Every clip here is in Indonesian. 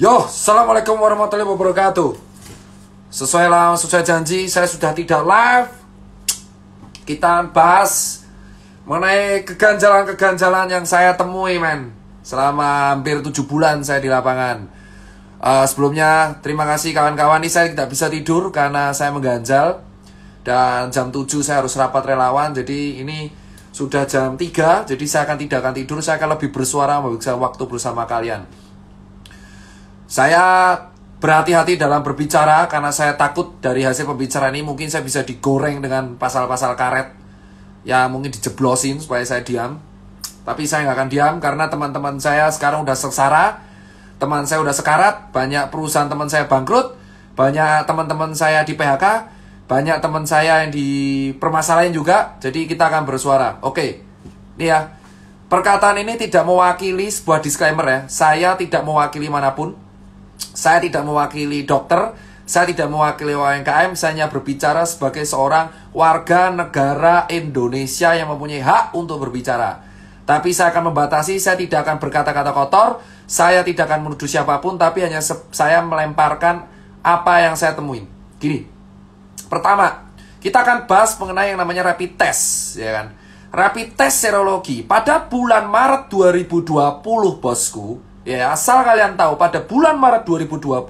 Yo, assalamualaikum warahmatullahi wabarakatuh. Sesuai janji, saya sudah tidak live. Kita bahas mengenai keganjalan-keganjalan yang saya temui, men. Selama hampir 7 bulan saya di lapangan. Sebelumnya, terima kasih kawan-kawan. Ini saya tidak bisa tidur karena saya mengganjal. Dan jam 7 saya harus rapat relawan. Jadi ini sudah jam 3. Jadi saya tidak akan tidur. Saya akan lebih bersuara, menghabiskan waktu bersama kalian. Saya berhati-hati dalam berbicara karena saya takut dari hasil pembicaraan ini mungkin saya bisa digoreng dengan pasal-pasal karet. Ya mungkin dijeblosin supaya saya diam. Tapi saya nggak akan diam karena teman-teman saya sekarang udah sengsara. Teman saya udah sekarat. Banyak perusahaan teman saya bangkrut. Banyak teman-teman saya di PHK. Banyak teman saya yang dipermasalahin juga. Jadi kita akan bersuara. Oke, ini ya. Perkataan ini tidak mewakili sebuah disclaimer ya. Saya tidak mewakili manapun. Saya tidak mewakili dokter, saya tidak mewakili UMKM, saya hanya berbicara sebagai seorang warga negara Indonesia yang mempunyai hak untuk berbicara. Tapi saya akan membatasi, saya tidak akan berkata-kata kotor, saya tidak akan menuduh siapapun, tapi hanya saya melemparkan apa yang saya temuin. Gini, pertama, kita akan bahas mengenai yang namanya rapid test, ya kan? Rapid test serologi pada bulan Maret 2020, bosku. Ya, asal kalian tahu, pada bulan Maret 2020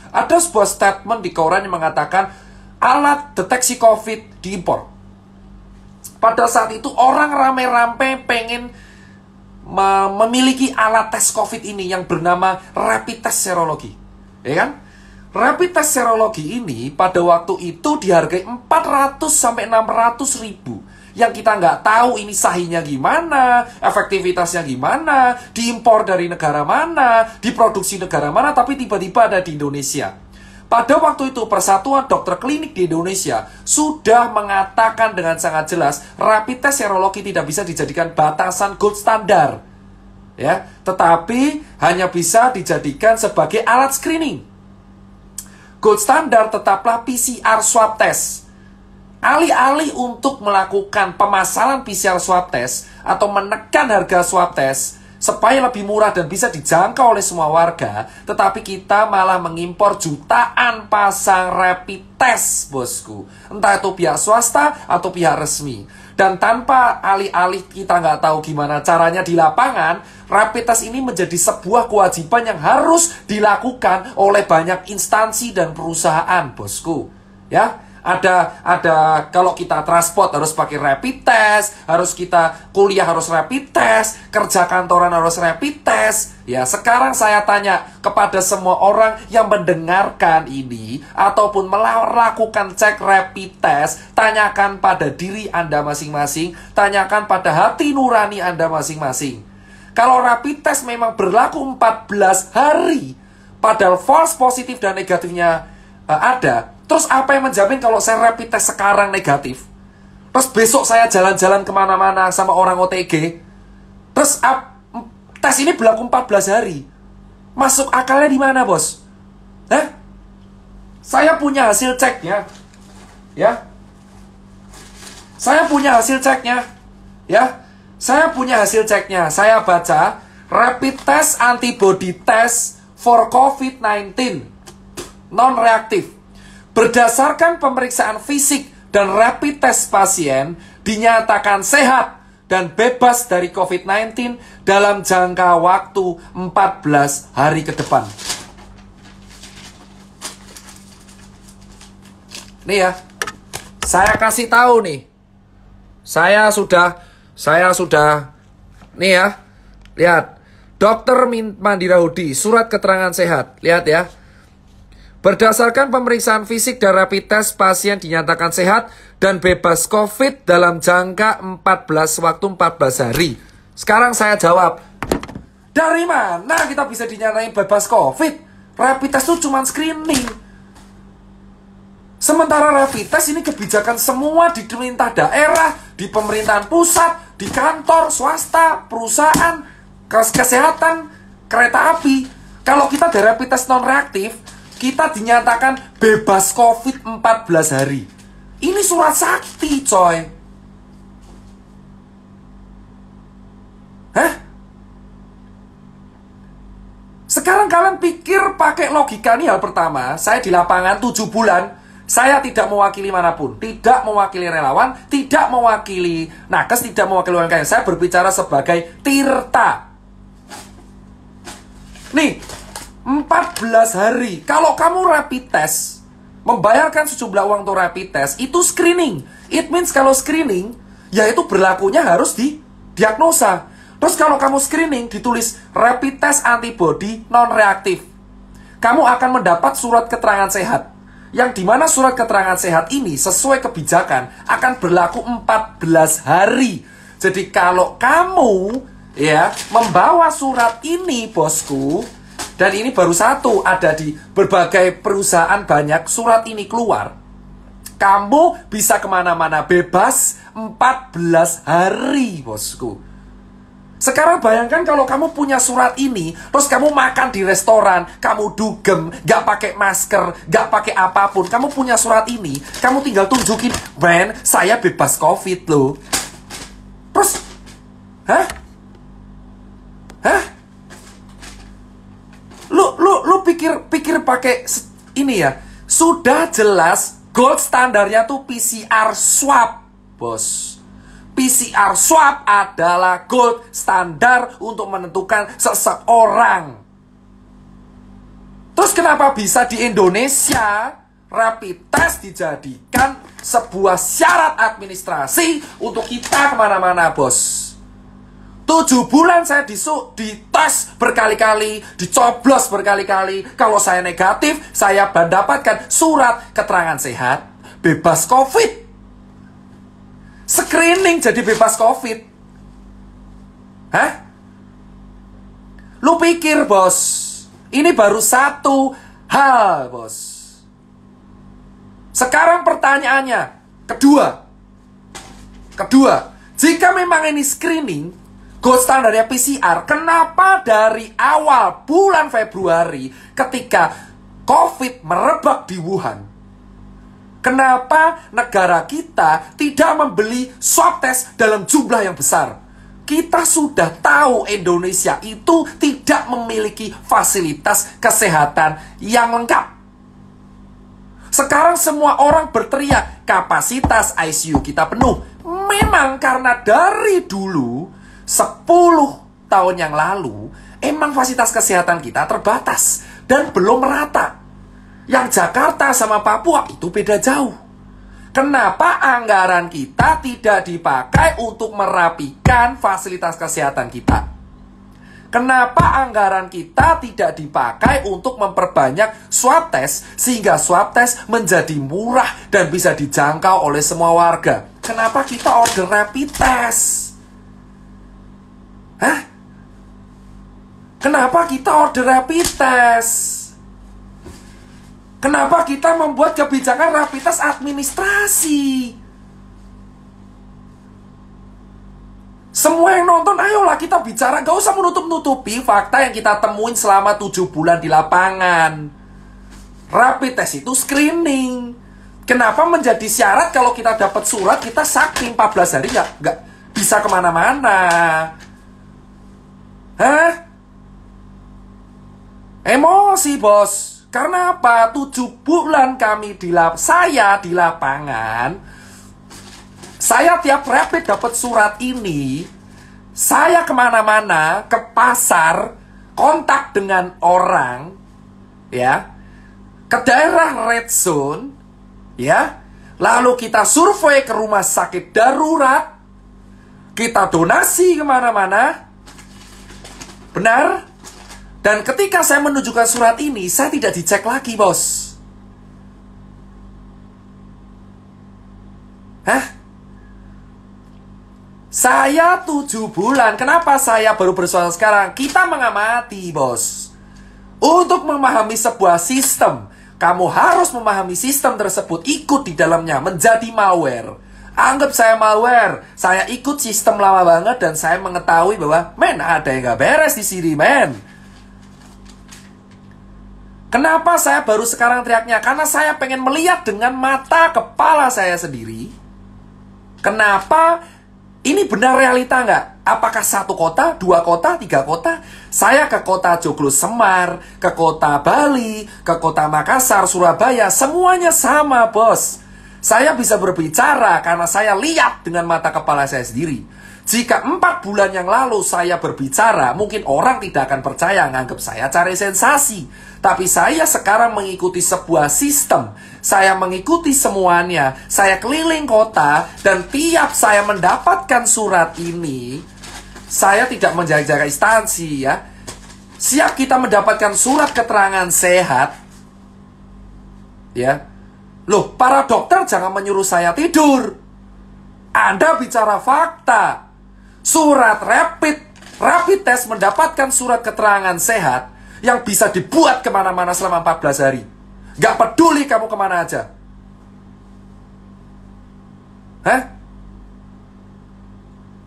ada sebuah statement di koran yang mengatakan alat deteksi COVID diimpor. Pada saat itu orang rame-rame pengen memiliki alat tes COVID ini yang bernama rapid test serologi. Ya kan? Rapid test serologi ini pada waktu itu dihargai 400 sampai 600 ribu. Yang kita nggak tahu ini sahihnya gimana, efektivitasnya gimana, diimpor dari negara mana, diproduksi negara mana, tapi tiba-tiba ada di Indonesia. Pada waktu itu Persatuan Dokter Klinik di Indonesia sudah mengatakan dengan sangat jelas rapid test serologi tidak bisa dijadikan batasan gold standar, ya, tetapi hanya bisa dijadikan sebagai alat screening. Gold standar tetaplah PCR swab test. Alih-alih untuk melakukan pemasaran PCR swab test atau menekan harga swab test supaya lebih murah dan bisa dijangkau oleh semua warga, tetapi kita malah mengimpor jutaan pasang rapid test, bosku. Entah itu pihak swasta atau pihak resmi. Dan tanpa alih-alih kita nggak tahu gimana caranya di lapangan, rapid test ini menjadi sebuah kewajiban yang harus dilakukan oleh banyak instansi dan perusahaan, bosku. Ya, ada kalau kita transport harus pakai rapid test, harus kita kuliah harus rapid test, kerja kantoran harus rapid test. Ya, sekarang saya tanya kepada semua orang yang mendengarkan ini ataupun melakukan cek rapid test, tanyakan pada diri Anda masing-masing, tanyakan pada hati nurani Anda masing-masing. Kalau rapid test memang berlaku 14 hari, padahal false positif dan negatifnya ada, terus apa yang menjamin kalau saya rapid test sekarang negatif, terus besok saya jalan-jalan kemana-mana sama orang OTG, terus tes ini berlaku 14 hari. Masuk akalnya di mana, bos? Saya punya hasil ceknya. Ya. Saya punya hasil ceknya. Ya. Saya punya hasil ceknya. Saya baca rapid test antibody test for COVID-19 non-reaktif. Berdasarkan pemeriksaan fisik dan rapid test pasien dinyatakan sehat dan bebas dari COVID-19 dalam jangka waktu 14 hari ke depan. Nih ya, saya kasih tahu nih. Saya sudah nih ya. Lihat. Dr. Mandira Hudi, surat keterangan sehat. Lihat ya. Berdasarkan pemeriksaan fisik dan rapid test, pasien dinyatakan sehat dan bebas COVID dalam jangka 14 hari. Sekarang saya jawab, dari mana kita bisa dinyatain bebas COVID? Rapid test itu cuma screening. Sementara rapid test ini kebijakan semua di pemerintah daerah, di pemerintahan pusat, di kantor, swasta, perusahaan, kesehatan, kereta api. Kalau kita ada rapid test non-reaktif, kita dinyatakan bebas COVID 14 hari. Ini surat sakti, coy. Sekarang kalian pikir pakai logika nih hal pertama. Saya di lapangan 7 bulan. Saya tidak mewakili manapun. Tidak mewakili relawan. Tidak mewakili nakes. Tidak mewakili UMKM. Saya berbicara sebagai Tirta. Nih, 14 hari. Kalau kamu rapid test, membayarkan sejumlah uang untuk rapid test, itu screening. It means kalau screening, ya itu berlakunya harus didiagnosa. Terus kalau kamu screening, ditulis rapid test antibody non-reaktif. Kamu akan mendapat surat keterangan sehat. Yang dimana surat keterangan sehat ini, sesuai kebijakan, akan berlaku 14 hari. Jadi kalau kamu ya membawa surat ini, bosku, dan ini baru satu, ada di berbagai perusahaan banyak, surat ini keluar, kamu bisa kemana-mana bebas 14 hari, bosku. Sekarang bayangkan kalau kamu punya surat ini, terus kamu makan di restoran, kamu dugem, gak pakai masker, gak pakai apapun, kamu punya surat ini, kamu tinggal tunjukin, men, saya bebas COVID loh. Terus, hah? Lu pikir pakai ini ya? Sudah jelas gold standarnya tuh PCR swab, bos. PCR swab adalah gold standar untuk menentukan seseorang. Terus kenapa bisa di Indonesia rapid test dijadikan sebuah syarat administrasi untuk kita kemana-mana, bos? 7 bulan saya dites berkali-kali, dicoblos berkali-kali. Kalau saya negatif, saya mendapatkan surat keterangan sehat, bebas COVID. Screening jadi bebas COVID. Hah? Lu pikir, bos, ini baru satu hal, bos. Sekarang pertanyaannya, kedua, jika memang ini screening, gold standarnya PCR, kenapa dari awal bulan Februari ketika COVID merebak di Wuhan, kenapa negara kita tidak membeli swab test dalam jumlah yang besar? Kita sudah tahu Indonesia itu tidak memiliki fasilitas kesehatan yang lengkap. Sekarang semua orang berteriak, kapasitas ICU kita penuh. Memang karena dari dulu, 10 tahun yang lalu, emang fasilitas kesehatan kita terbatas dan belum merata. Yang Jakarta sama Papua itu beda jauh. Kenapa anggaran kita tidak dipakai untuk merapikan fasilitas kesehatan kita? Kenapa anggaran kita tidak dipakai untuk memperbanyak swab test sehingga swab test menjadi murah dan bisa dijangkau oleh semua warga? Kenapa kita order rapid test? Hah? Kenapa kita order rapid test? Kenapa kita membuat kebijakan rapid test administrasi? Semua yang nonton, ayolah kita bicara. Gak usah menutup-nutupi fakta yang kita temuin selama 7 bulan di lapangan. Rapid test itu screening. Kenapa menjadi syarat kalau kita dapat surat, kita sakit 14 hari gak bisa kemana-mana? Hah? Emosi, bos. Karena apa? 7 bulan kami saya di lapangan. Saya tiap rapid dapat surat ini. Saya kemana-mana, ke pasar, kontak dengan orang, ya, ke daerah red zone, ya. Lalu kita survei ke rumah sakit darurat, kita donasi kemana-mana. Benar? Dan ketika saya menunjukkan surat ini, saya tidak dicek lagi, bos. Hah? Saya 7 bulan. Kenapa saya baru bersuara sekarang? Kita mengamati, bos. Untuk memahami sebuah sistem, kamu harus memahami sistem tersebut, ikut di dalamnya, menjadi malware. Anggap saya malware. Saya ikut sistem lama banget dan saya mengetahui bahwa, men, ada yang gak beres di sini, men. Kenapa saya baru sekarang teriaknya? Karena saya pengen melihat dengan mata kepala saya sendiri. Kenapa Ini benar realita nggak? Apakah 1 kota, 2 kota, 3 kota? Saya ke kota Joglo Semar, ke kota Bali, ke kota Makassar, Surabaya, semuanya sama, bos. Saya bisa berbicara karena saya lihat dengan mata kepala saya sendiri. Jika 4 bulan yang lalu saya berbicara, mungkin orang tidak akan percaya, nganggap saya cari sensasi. Tapi saya sekarang mengikuti sebuah sistem. Saya mengikuti semuanya. Saya keliling kota, dan tiap saya mendapatkan surat ini, saya tidak menjaga instansi ya. Siap kita mendapatkan surat keterangan sehat, ya. Loh, para dokter jangan menyuruh saya tidur. Anda bicara fakta. Surat rapid test mendapatkan surat keterangan sehat yang bisa dibuat kemana-mana selama 14 hari. Gak peduli kamu kemana aja. Hah?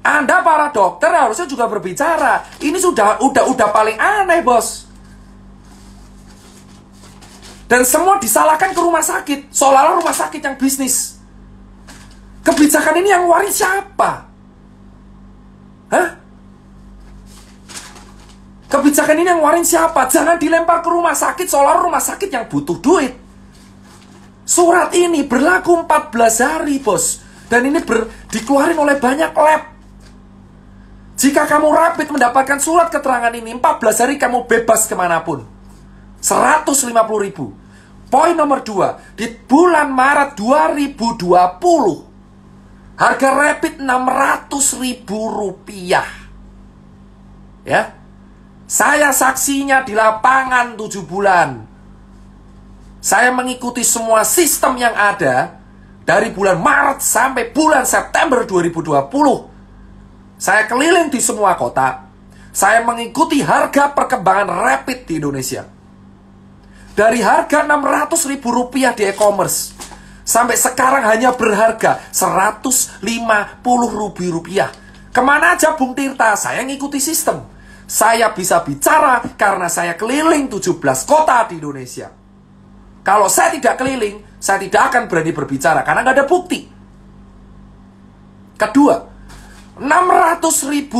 Anda para dokter harusnya juga berbicara. Ini udah paling aneh, bos. Dan semua disalahkan ke rumah sakit, seolah-olah rumah sakit yang bisnis. Kebijakan ini yang waris siapa? Hah? Kebijakan ini yang waris siapa? Jangan dilempar ke rumah sakit seolah-olah rumah sakit yang butuh duit. Surat ini berlaku 14 hari, bos. Dan ini dikeluarin oleh banyak lab. Jika kamu rapid mendapatkan surat keterangan ini, 14 hari kamu bebas kemanapun. 150.000. Poin nomor 2, di bulan Maret 2020, harga rapid Rp600.000. Ya. Saya saksinya di lapangan 7 bulan. Saya mengikuti semua sistem yang ada dari bulan Maret sampai bulan September 2020. Saya keliling di semua kota. Saya mengikuti harga perkembangan rapid di Indonesia. Dari harga Rp600.000 di e-commerce sampai sekarang hanya berharga Rp150.000. Kemana aja Bung Tirta? Saya ngikuti sistem. Saya bisa bicara karena saya keliling 17 kota di Indonesia. Kalau saya tidak keliling, saya tidak akan berani berbicara karena nggak ada bukti. Kedua, Rp600.000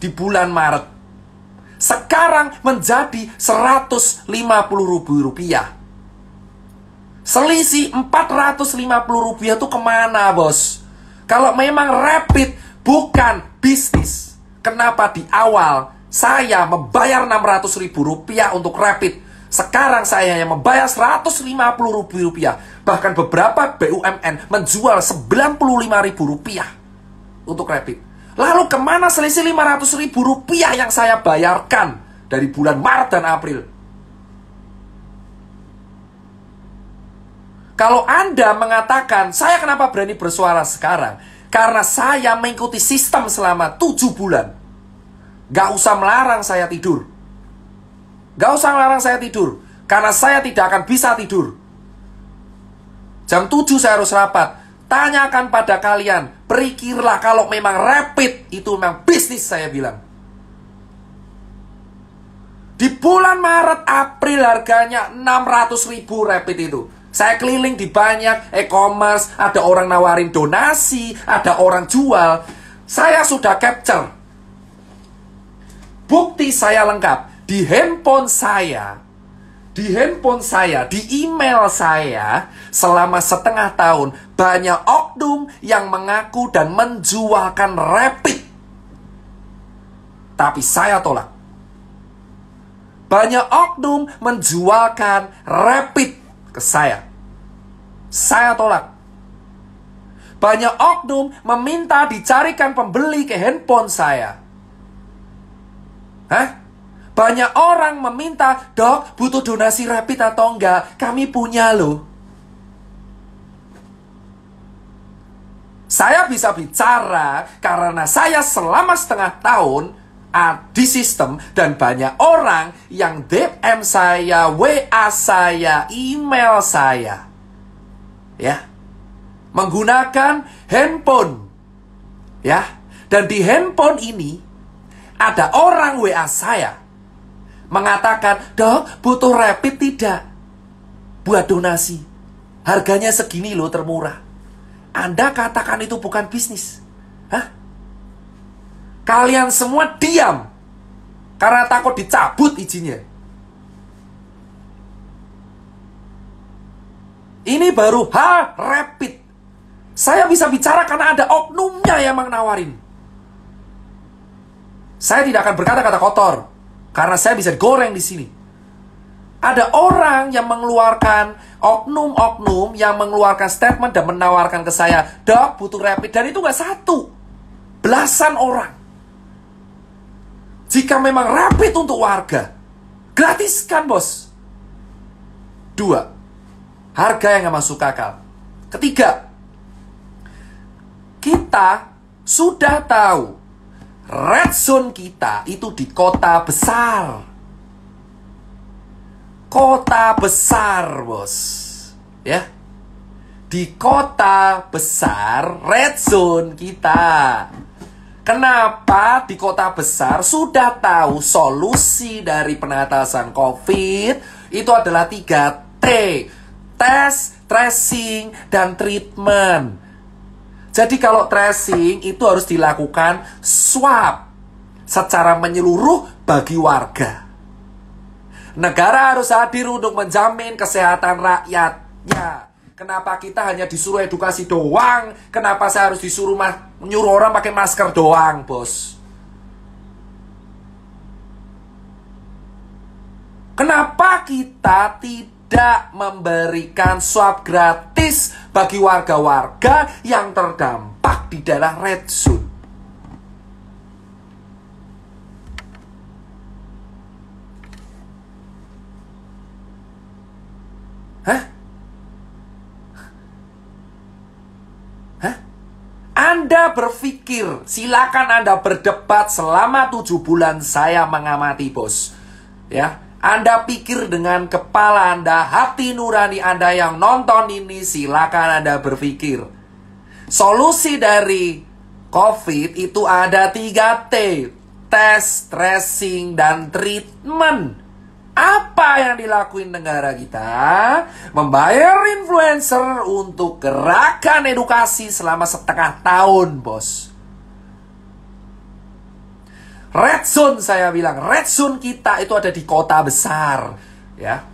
di bulan Maret sekarang menjadi Rp150.000. Selisih Rp450.000 itu kemana, bos? Kalau memang rapid bukan bisnis, kenapa di awal saya membayar Rp600.000 untuk rapid? Sekarang saya hanya membayar Rp150.000. Bahkan beberapa BUMN menjual Rp95.000 untuk rapid. Lalu kemana selisih Rp500.000 yang saya bayarkan dari bulan Maret dan April? Kalau Anda mengatakan, saya kenapa berani bersuara sekarang? Karena saya mengikuti sistem selama 7 bulan. Gak usah melarang saya tidur. Gak usah melarang saya tidur. Karena saya tidak akan bisa tidur. Jam 7 saya harus rapat. Tanyakan pada kalian, berpikirlah kalau memang rapid itu memang bisnis, saya bilang. Di bulan Maret, April harganya Rp600.000 rapid itu. Saya keliling di banyak e-commerce, ada orang nawarin donasi, ada orang jual. Saya sudah capture. Bukti saya lengkap. Di handphone saya, di email saya, selama setengah tahun, banyak oknum yang mengaku dan menjualkan rapid. Tapi saya tolak. Banyak oknum menjualkan rapid ke saya. Saya tolak. Banyak oknum meminta dicarikan pembeli ke handphone saya. Hah? Banyak orang meminta, dok, butuh donasi rapid atau enggak? Kami punya loh. Saya bisa bicara karena saya selama setengah tahun di sistem, dan banyak orang yang DM saya, WA saya, email saya, ya, menggunakan handphone, ya, dan di handphone ini ada orang WA saya mengatakan, dok, butuh rapid tidak? Buat donasi. Harganya segini loh, termurah. Anda katakan itu bukan bisnis. Hah? Kalian semua diam karena takut dicabut izinnya. Ini baru rapid. Saya bisa bicara karena ada oknumnya yang menawarin. Saya tidak akan berkata-kata kotor karena saya bisa goreng di sini. Ada orang yang mengeluarkan oknum-oknum yang mengeluarkan statement dan menawarkan ke saya, "Dok, butuh rapid." Dan itu nggak satu, belasan orang. Jika memang rapid untuk warga, gratiskan, bos. 2, harga yang nggak masuk akal. 3, kita sudah tahu red zone kita itu di kota besar. Kota besar, bos. Ya. Di kota besar red zone kita. Kenapa di kota besar sudah tahu solusi dari penatasan COVID itu adalah 3T. Tes, tracing, dan treatment. Jadi kalau tracing itu harus dilakukan swab secara menyeluruh bagi warga. Negara harus hadir untuk menjamin kesehatan rakyatnya. Kenapa kita hanya disuruh edukasi doang? Kenapa saya harus disuruh nyuruh orang pakai masker doang, bos? Kenapa kita tidak memberikan swab gratis bagi warga-warga yang terdampak di daerah red zone? Hah? Anda berpikir, silakan Anda berdebat selama 7 bulan saya mengamati, bos. Ya, Anda pikir dengan kepala Anda, hati nurani Anda yang nonton ini, silakan Anda berpikir. Solusi dari COVID itu ada 3T. Tes, tracing, dan treatment. Apa yang dilakuin negara kita? Membayar influencer untuk gerakan edukasi selama setengah tahun, bos. Red zone, saya bilang, red zone kita itu ada di kota besar, ya.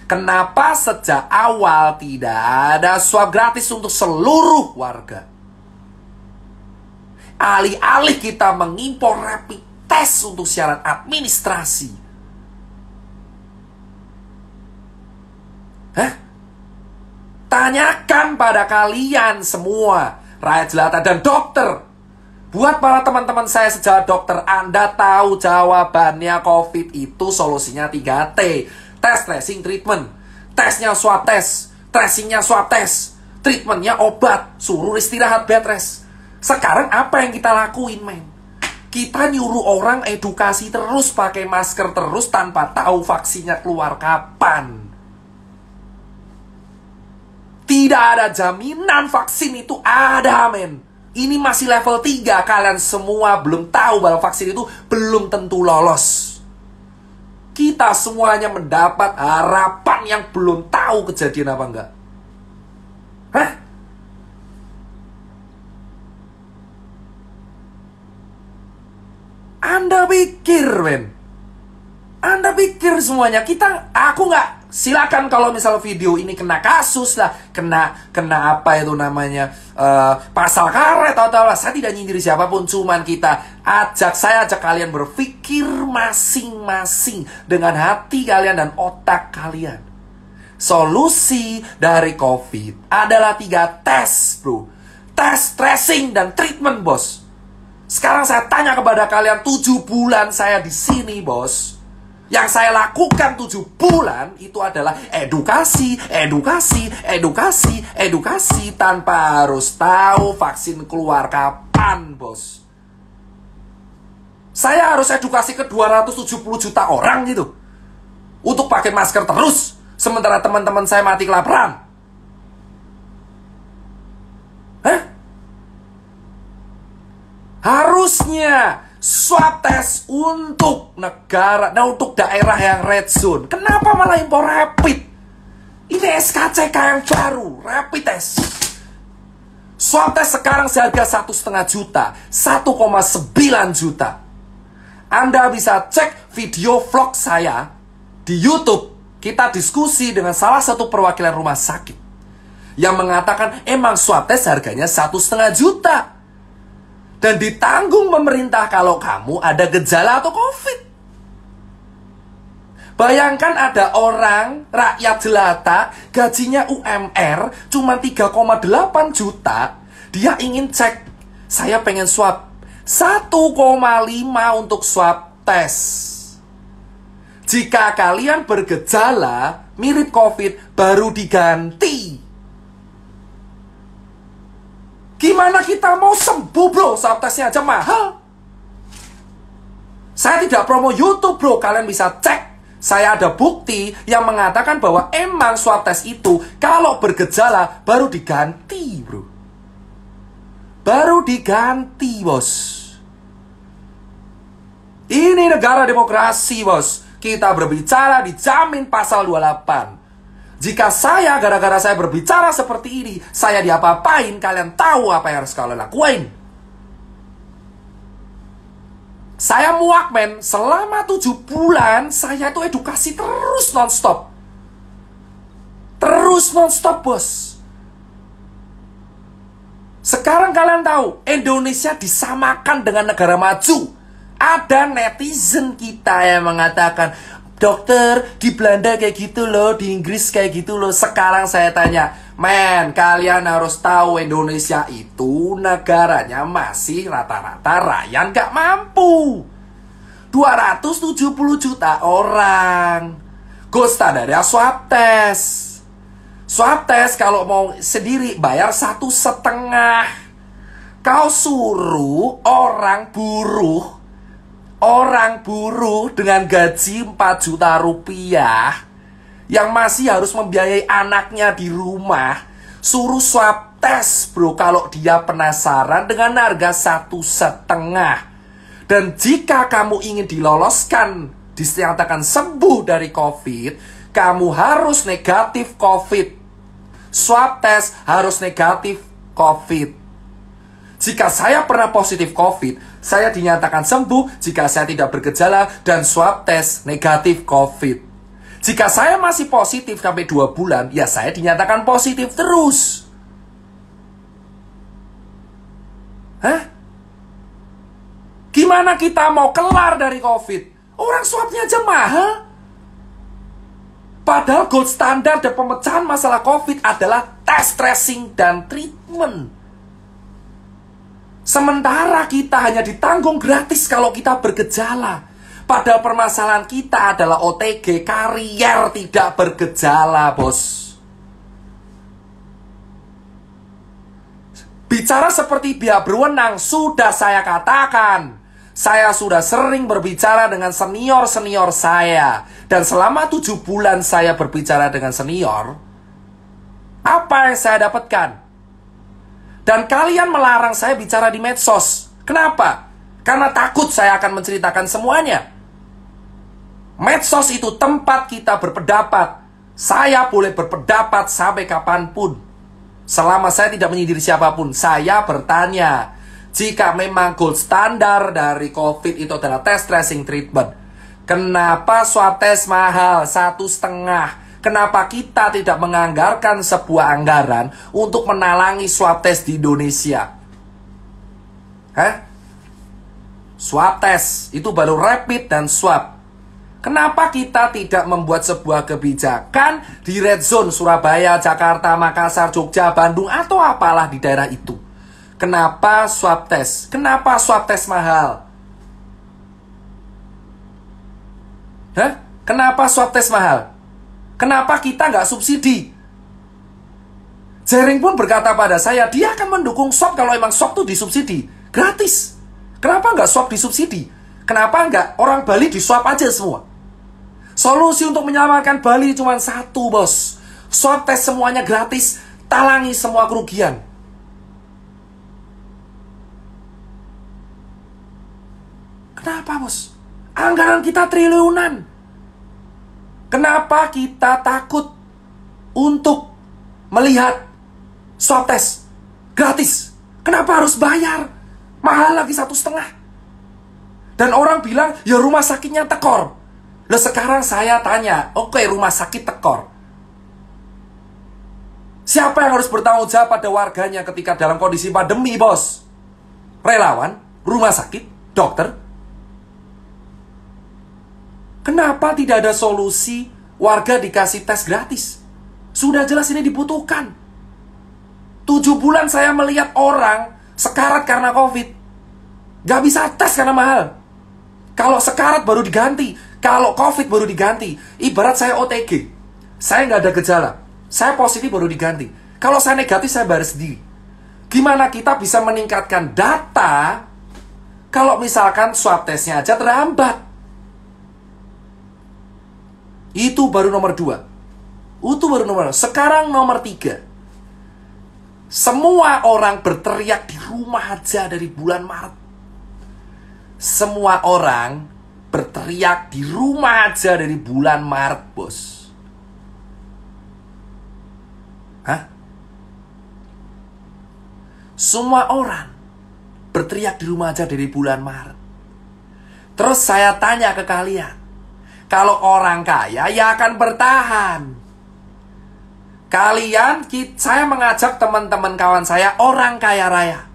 Kenapa sejak awal tidak ada swab gratis untuk seluruh warga? Alih-alih kita mengimpor rapid test untuk syarat administrasi. Tanyakan pada kalian semua, rakyat jelata dan dokter. Buat para teman-teman saya sejawat dokter, Anda tahu jawabannya COVID itu solusinya 3T. Tes, tracing, treatment. Tesnya swab tes, tracingnya swab tes, treatmentnya obat, suruh istirahat bed rest. Sekarang apa yang kita lakuin, men? Kita nyuruh orang edukasi terus, pakai masker terus tanpa tahu vaksinnya keluar kapan. Tidak ada jaminan vaksin itu ada, men. Ini masih level 3. Kalian semua belum tahu bahwa vaksin itu belum tentu lolos. Kita semuanya mendapat harapan yang belum tahu kejadian apa enggak. Hah? Anda pikir, men? Anda pikir semuanya aku nggak. Silakan kalau misal video ini kena kasus lah, kena apa itu namanya, pasal karet atau apa. Saya tidak nyindir siapapun, cuman saya ajak kalian berpikir masing-masing dengan hati kalian dan otak kalian. Solusi dari COVID adalah 3 tes, bro. Tes, tracing, dan treatment, bos. Sekarang saya tanya kepada kalian, 7 bulan saya di sini, bos. Yang saya lakukan 7 bulan itu adalah edukasi tanpa harus tahu vaksin keluar kapan, bos. Saya harus edukasi ke 270 juta orang gitu untuk pakai masker terus, sementara teman-teman saya mati kelaparan. Hah? Harusnya swab test untuk negara, untuk daerah yang red zone. Kenapa malah impor rapid? Ini SKCK yang baru, rapid test. Swab test sekarang seharga 1,5 juta, 1,9 juta. Anda bisa cek video vlog saya di YouTube. Kita diskusi dengan salah satu perwakilan rumah sakit yang mengatakan emang swab test harganya 1,5 juta. Dan ditanggung pemerintah kalau kamu ada gejala atau COVID. Bayangkan ada orang, rakyat jelata, gajinya UMR cuma 3,8 juta. Dia ingin cek, saya pengen swab 1,5 untuk swab tes. Jika kalian bergejala mirip COVID, baru diganti. Gimana kita mau sembuh bro, swab tesnya aja mahal. Saya tidak promo YouTube bro, kalian bisa cek. Saya ada bukti yang mengatakan bahwa emang swab test itu kalau bergejala baru diganti, bro. Baru diganti, bos. Ini negara demokrasi, bos. Kita berbicara dijamin pasal 28. Jika saya, gara-gara saya berbicara seperti ini, saya diapa-apain, kalian tahu apa yang harus kalian lakuin. Saya muak men, selama 7 bulan saya itu edukasi terus non-stop. Terus non-stop bos. Sekarang kalian tahu, Indonesia disamakan dengan negara maju. Ada netizen kita yang mengatakan, dokter, di Belanda kayak gitu loh, di Inggris kayak gitu loh. Sekarang saya tanya, men, kalian harus tahu Indonesia itu negaranya masih rata-rata rakyat gak mampu. 270 juta orang. Gold standarnya swab test. Swab test kalau mau sendiri bayar 1,5. Kau suruh orang buruh dengan gaji 4 juta rupiah yang masih harus membiayai anaknya di rumah, suruh swab tes bro kalau dia penasaran dengan harga 1,5. Dan jika kamu ingin diloloskan, dinyatakan sembuh dari COVID, kamu harus negatif COVID. Swab tes harus negatif COVID. Jika saya pernah positif COVID, saya dinyatakan sembuh jika saya tidak bergejala dan swab tes negatif COVID. Jika saya masih positif sampai 2 bulan, ya saya dinyatakan positif terus. Hah? Gimana kita mau kelar dari COVID? Orang swabnya aja mahal. Padahal gold standar dan pemecahan masalah COVID adalah test, tracing, dan treatment. Sementara kita hanya ditanggung gratis kalau kita bergejala. Padahal permasalahan kita adalah OTG, karier tidak bergejala, bos. Bicara seperti pihak berwenang, sudah saya katakan. Saya sudah sering berbicara dengan senior-senior saya. Dan selama 7 bulan saya berbicara dengan senior, apa yang saya dapatkan? Dan kalian melarang saya bicara di medsos. Kenapa? Karena takut saya akan menceritakan semuanya. Medsos itu tempat kita berpendapat. Saya boleh berpendapat sampai kapanpun. Selama saya tidak menyindir siapapun. Saya bertanya, jika memang gold standar dari COVID itu adalah test, tracing, treatment, kenapa swab test mahal 1,5? Kenapa kita tidak menganggarkan sebuah anggaran untuk menalangi swab test di Indonesia? Hah? Swab test itu baru rapid dan swab. Kenapa kita tidak membuat sebuah kebijakan di red zone Surabaya, Jakarta, Makassar, Jogja, Bandung, atau apalah di daerah itu? Kenapa swab test? Kenapa swab test mahal? Hah? Kenapa swab test mahal? Kenapa kita nggak subsidi? Jering pun berkata pada saya, dia akan mendukung swab kalau emang swab itu disubsidi. Gratis. Kenapa nggak swab disubsidi? Kenapa nggak orang Bali diswab aja semua? Solusi untuk menyelamatkan Bali cuma satu, bos. Swab test semuanya gratis, talangi semua kerugian. Kenapa, bos? Anggaran kita triliunan. Kenapa kita takut untuk melihat swab test Gratis. Kenapa harus bayar? Mahal lagi 1,5. Dan orang bilang, ya rumah sakitnya tekor. Nah sekarang saya tanya, oke, rumah sakit tekor. Siapa yang harus bertanggung jawab pada warganya ketika dalam kondisi pandemi, bos? Relawan, rumah sakit, dokter. Kenapa tidak ada solusi warga dikasih tes gratis? Sudah jelas ini dibutuhkan. 7 bulan saya melihat orang sekarat karena COVID. Gak bisa tes karena mahal. Kalau sekarat baru diganti, kalau COVID baru diganti. Ibarat saya OTG, saya nggak ada gejala, saya positif baru diganti. Kalau saya negatif, saya bayar sendiri. Gimana kita bisa meningkatkan data kalau misalkan swab testnya aja terhambat? Itu baru nomor 2. Itu baru nomor 2. Sekarang nomor 3. Semua orang berteriak di rumah aja dari bulan Maret. Semua orang berteriak di rumah aja dari bulan Maret, bos. Hah? Semua orang berteriak di rumah aja dari bulan Maret. Terus saya tanya ke kalian, kalau orang kaya ya akan bertahan. Saya mengajak teman-teman kawan saya, orang kaya raya,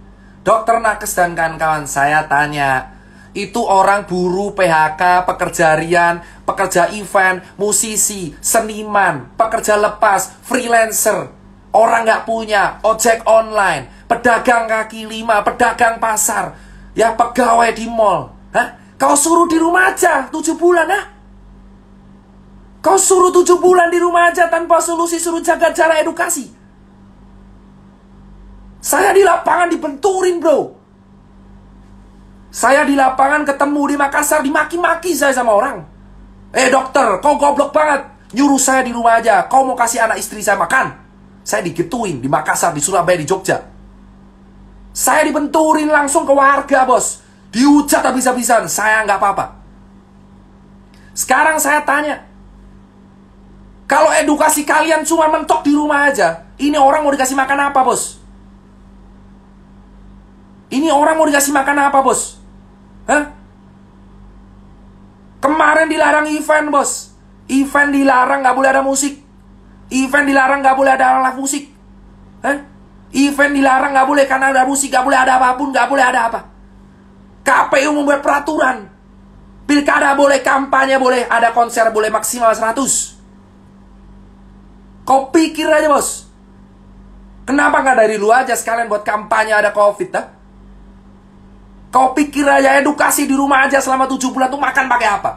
Dokter Nakes dan kawan-kawan, saya tanya, itu orang buruh, PHK, pekerja harian, pekerja event, musisi, seniman, pekerja lepas, freelancer, orang nggak punya, ojek online, pedagang kaki lima, pedagang pasar, ya pegawai di mall. Hah? Kau suruh di rumah aja 7 bulan, ha? Kau suruh 7 bulan di rumah aja tanpa solusi, suruh jaga jarak, edukasi. Saya di lapangan dibenturin, bro. Saya di lapangan ketemu di Makassar, dimaki-maki saya sama orang. Dokter, kau goblok banget. Nyuruh saya di rumah aja. Kau mau kasih anak istri saya makan? Saya digituin di Makassar, di Surabaya, di Jogja. Saya dibenturin langsung ke warga, bos. Dihujat habis-habisan. Saya nggak apa-apa. Sekarang saya tanya, kalau edukasi kalian cuma mentok di rumah aja, ini orang mau dikasih makan apa, bos? Ini orang mau dikasih makan apa, bos? Hah? Kemarin dilarang event, bos. Event dilarang, nggak boleh ada musik. Event dilarang, nggak boleh ada alat musik. Hah? Event dilarang, nggak boleh karena ada musik, nggak boleh ada apapun, nggak boleh ada apa. KPU membuat peraturan. Pilkada boleh, kampanye boleh, ada konser boleh maksimal 100. Kau pikir aja, bos. Kenapa nggak dari lu aja sekalian buat kampanye ada COVID, dah? Kau pikir aja edukasi di rumah aja selama 7 bulan tuh makan pakai apa?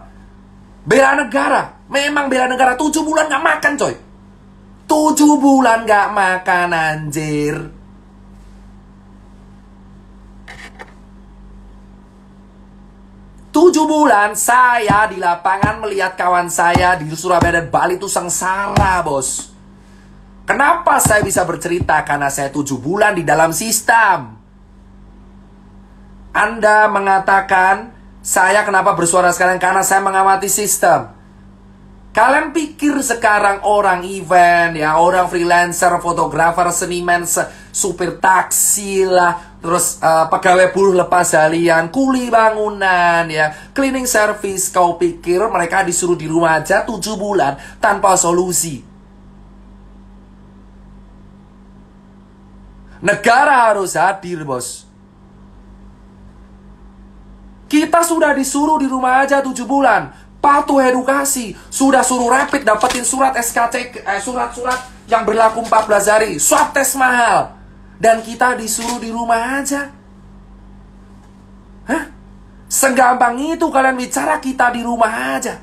Bela negara. Memang bela negara. 7 bulan gak makan, coy. 7 bulan gak makan, anjir. Tujuh bulan saya di lapangan melihat kawan saya di Surabaya dan Bali itu sengsara, bos. Kenapa saya bisa bercerita? Karena saya 7 bulan di dalam sistem. Anda mengatakan, saya kenapa bersuara sekarang? Karena saya mengamati sistem. Kalian pikir sekarang orang event, ya, orang freelancer, fotografer, seniman, supir taksi lah, terus pegawai buruh lepas harian, kuli bangunan, ya, cleaning service, kau pikir mereka disuruh di rumah aja 7 bulan tanpa solusi? Negara harus hadir, bos. Kita sudah disuruh di rumah aja 7 bulan. Patuh edukasi. Sudah suruh rapid, dapetin surat SKC, surat-surat yang berlaku 14 hari. Swab tes mahal. Dan kita disuruh di rumah aja. Hah? Segampang itu kalian bicara kita di rumah aja.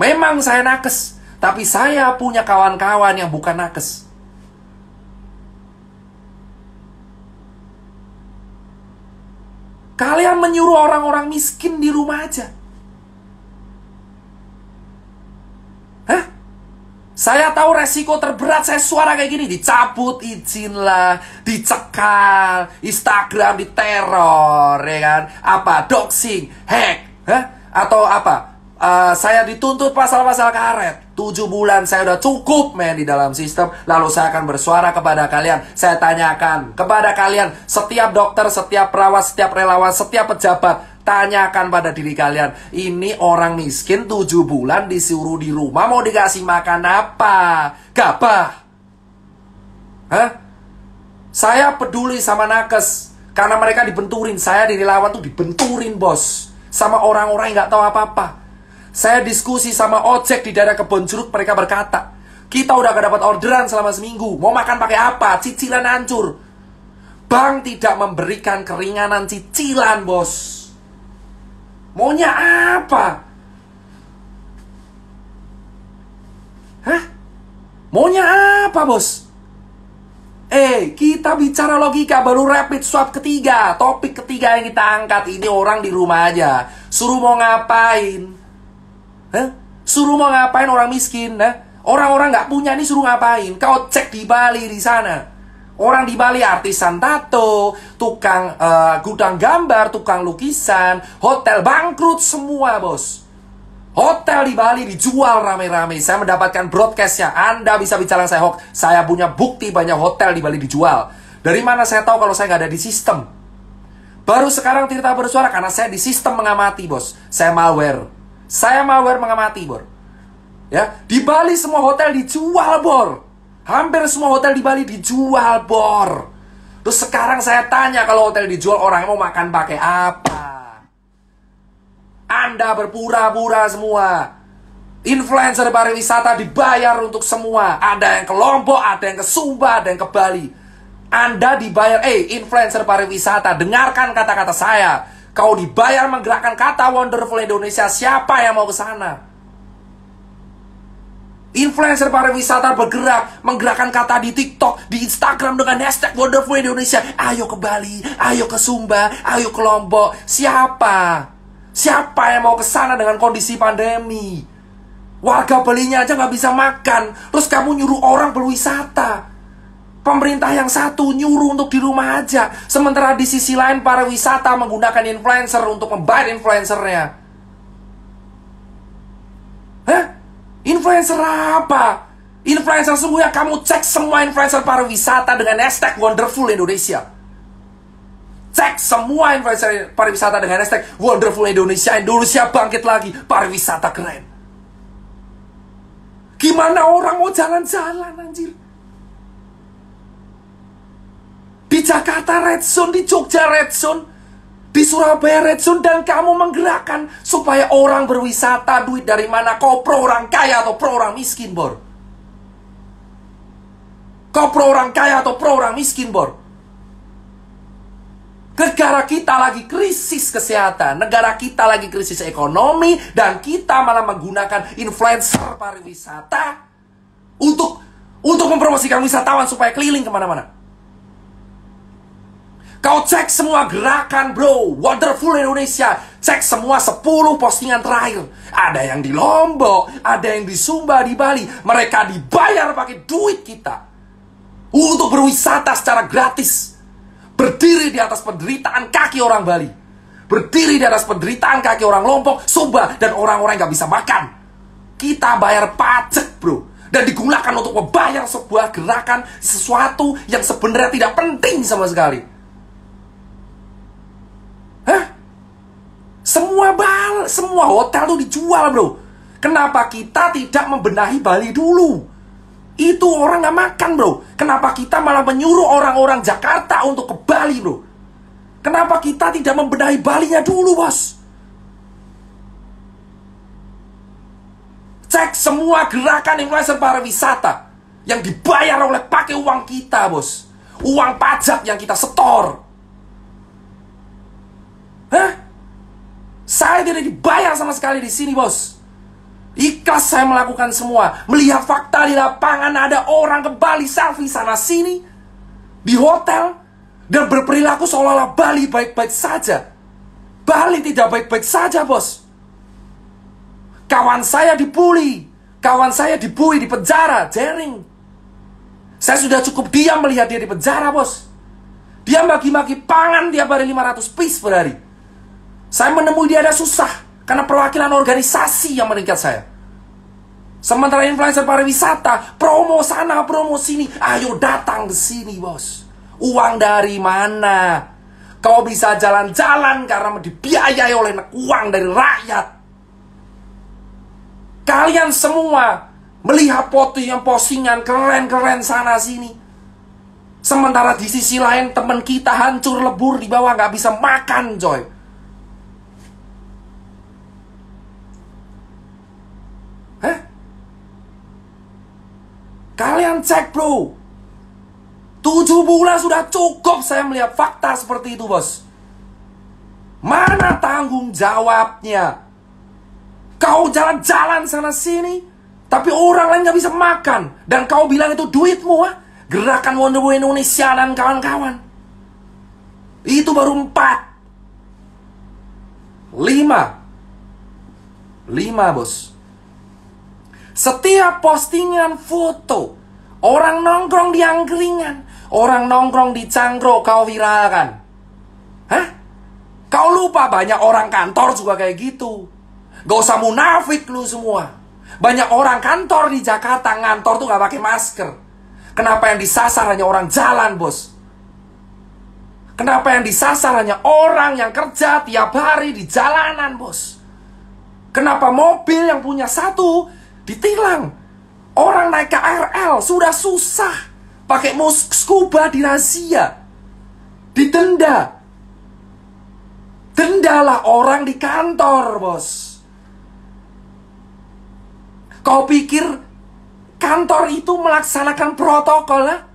Memang saya nakes, tapi saya punya kawan-kawan yang bukan nakes. Kalian menyuruh orang-orang miskin di rumah aja. Hah? Saya tahu resiko terberat saya suara kayak gini. Dicabut izin lah, dicekal, Instagram diteror, ya kan? Apa? Doxing, hack, hah? Atau apa? Saya dituntut pasal-pasal karet. 7 bulan saya udah cukup men di dalam sistem. Lalu saya akan bersuara kepada kalian. Saya tanyakan kepada kalian, setiap dokter, setiap perawat, setiap relawan, setiap pejabat, tanyakan pada diri kalian, ini orang miskin 7 bulan disuruh di rumah, mau dikasih makan apa? Gabah? Hah? Saya peduli sama nakes karena mereka dibenturin. Saya di relawan tuh dibenturin bos, sama orang-orang yang gak tahu apa-apa. Saya diskusi sama ojek di daerah Kebon Jeruk, mereka berkata, kita udah gak dapat orderan selama seminggu, mau makan pakai apa? Cicilan hancur. Bank tidak memberikan keringanan cicilan bos. Maunya apa? Hah? Maunya apa bos? Kita bicara logika, baru rapid swab ketiga. Topik ketiga yang kita angkat. Ini orang di rumah aja. Suruh mau ngapain? Hah? Suruh mau ngapain orang miskin? Hah? Orang-orang gak punya ini suruh ngapain? Kau cek di Bali di sana. Orang di Bali artisan tato, tukang gudang gambar, tukang lukisan, hotel bangkrut semua bos. Hotel di Bali dijual rame-rame. Saya mendapatkan broadcastnya. Anda bisa bicara saya hoax. Saya punya bukti banyak hotel di Bali dijual. Dari mana saya tahu kalau saya nggak ada di sistem? Baru sekarang Tirta bersuara karena saya di sistem mengamati bos. Saya malware. Saya malware mengamati bor. Ya, di Bali semua hotel dijual bor. Hampir semua hotel di Bali dijual bor. Terus sekarang saya tanya, kalau hotel dijual, orang mau makan pakai apa? Anda berpura-pura semua. Influencer pariwisata dibayar untuk semua. Ada yang ke Lombok, ada yang ke Sumba, ada yang ke Bali. Anda dibayar, influencer pariwisata, dengarkan kata-kata saya. Kau dibayar menggerakkan kata Wonderful Indonesia, siapa yang mau ke sana? Influencer pariwisata bergerak, menggerakkan kata di TikTok, di Instagram dengan hashtag Wonderful Indonesia. Ayo ke Bali, ayo ke Sumba, ayo ke Lombok. Siapa? Siapa yang mau ke sana dengan kondisi pandemi? Warga Balinya aja nggak bisa makan, terus kamu nyuruh orang berwisata. Pemerintah yang satu nyuruh untuk di rumah aja, sementara di sisi lain pariwisata menggunakan influencer untuk membayar influencernya. Hah? Influencer apa? Influencer sungguhnya kamu cek semua influencer pariwisata dengan hashtag Wonderful Indonesia. Cek semua influencer pariwisata dengan hashtag Wonderful Indonesia. Indonesia bangkit lagi, pariwisata keren. Gimana orang mau jalan-jalan anjir? Di Jakarta Red Zone, di Jogja Red Zone, di Surabaya Red Zone, dan kamu menggerakkan supaya orang berwisata. Duit dari mana? Kau pro orang kaya atau pro orang miskin bor? Kau pro orang kaya atau pro orang miskin bor? Negara kita lagi krisis kesehatan, negara kita lagi krisis ekonomi, dan kita malah menggunakan influencer pariwisata untuk mempromosikan wisatawan supaya keliling kemana-mana. Kau cek semua gerakan bro, Wonderful Indonesia. Cek semua 10 postingan terakhir. Ada yang di Lombok, ada yang di Sumba, di Bali. Mereka dibayar pakai duit kita untuk berwisata secara gratis. Berdiri di atas penderitaan kaki orang Bali, berdiri di atas penderitaan kaki orang Lombok, Sumba, dan orang-orang yang gak bisa makan. Kita bayar pajak bro, dan digunakan untuk membayar sebuah gerakan, sesuatu yang sebenarnya tidak penting sama sekali. Hah? Semua hotel tuh dijual bro. Kenapa kita tidak membenahi Bali dulu? Itu orang gak makan bro. Kenapa kita malah menyuruh orang-orang Jakarta untuk ke Bali bro? Kenapa kita tidak membenahi Balinya dulu bos? Cek semua gerakan influencer pariwisata yang dibayar oleh pakai uang kita bos. Uang pajak yang kita setor. Hah? Saya tidak dibayar sama sekali di sini bos. Ikhlas saya melakukan semua. Melihat fakta di lapangan, ada orang ke Bali selfie sana sini di hotel dan berperilaku seolah-olah Bali baik-baik saja. Bali tidak baik-baik saja bos. Kawan saya dibully, kawan saya dibully di penjara, jaring. Saya sudah cukup diam melihat dia di penjara bos. Dia maki-maki pangan tiap hari 500 piece per hari. Saya menemui dia ada susah. Karena perwakilan organisasi yang meningkat saya. Sementara influencer pariwisata, promo sana, promo sini. Ayo datang ke sini, bos. Uang dari mana? Kau bisa jalan-jalan karena dibiayai oleh uang dari rakyat. Kalian semua melihat postingan keren-keren sana sini. Sementara di sisi lain teman kita hancur lebur di bawah, nggak bisa makan, coy. Hah? Kalian cek, bro. 7 bulan sudah cukup saya melihat fakta seperti itu, bos. Mana tanggung jawabnya? Kau jalan-jalan sana sini, tapi orang lain gak bisa makan. Dan kau bilang itu duitmu, ha? Gerakan Wonder Woman Indonesia dan kawan-kawan. Itu baru 4. 5, bos. Setiap postingan foto, orang nongkrong di angkringan, orang nongkrong di cangkruk, kau viralkan. Hah? Kau lupa banyak orang kantor juga kayak gitu. Gak usah munafik lu semua. Banyak orang kantor di Jakarta ngantor tuh gak pakai masker. Kenapa yang disasar hanya orang jalan, bos? Kenapa yang disasar hanya orang yang kerja tiap hari di jalanan, bos? Kenapa mobil yang punya satu ditilang? Orang naik KRL sudah susah, pakai scuba dirazia, didenda. Dendalah orang di kantor, bos. Kau pikir kantor itu melaksanakan protokol, ha?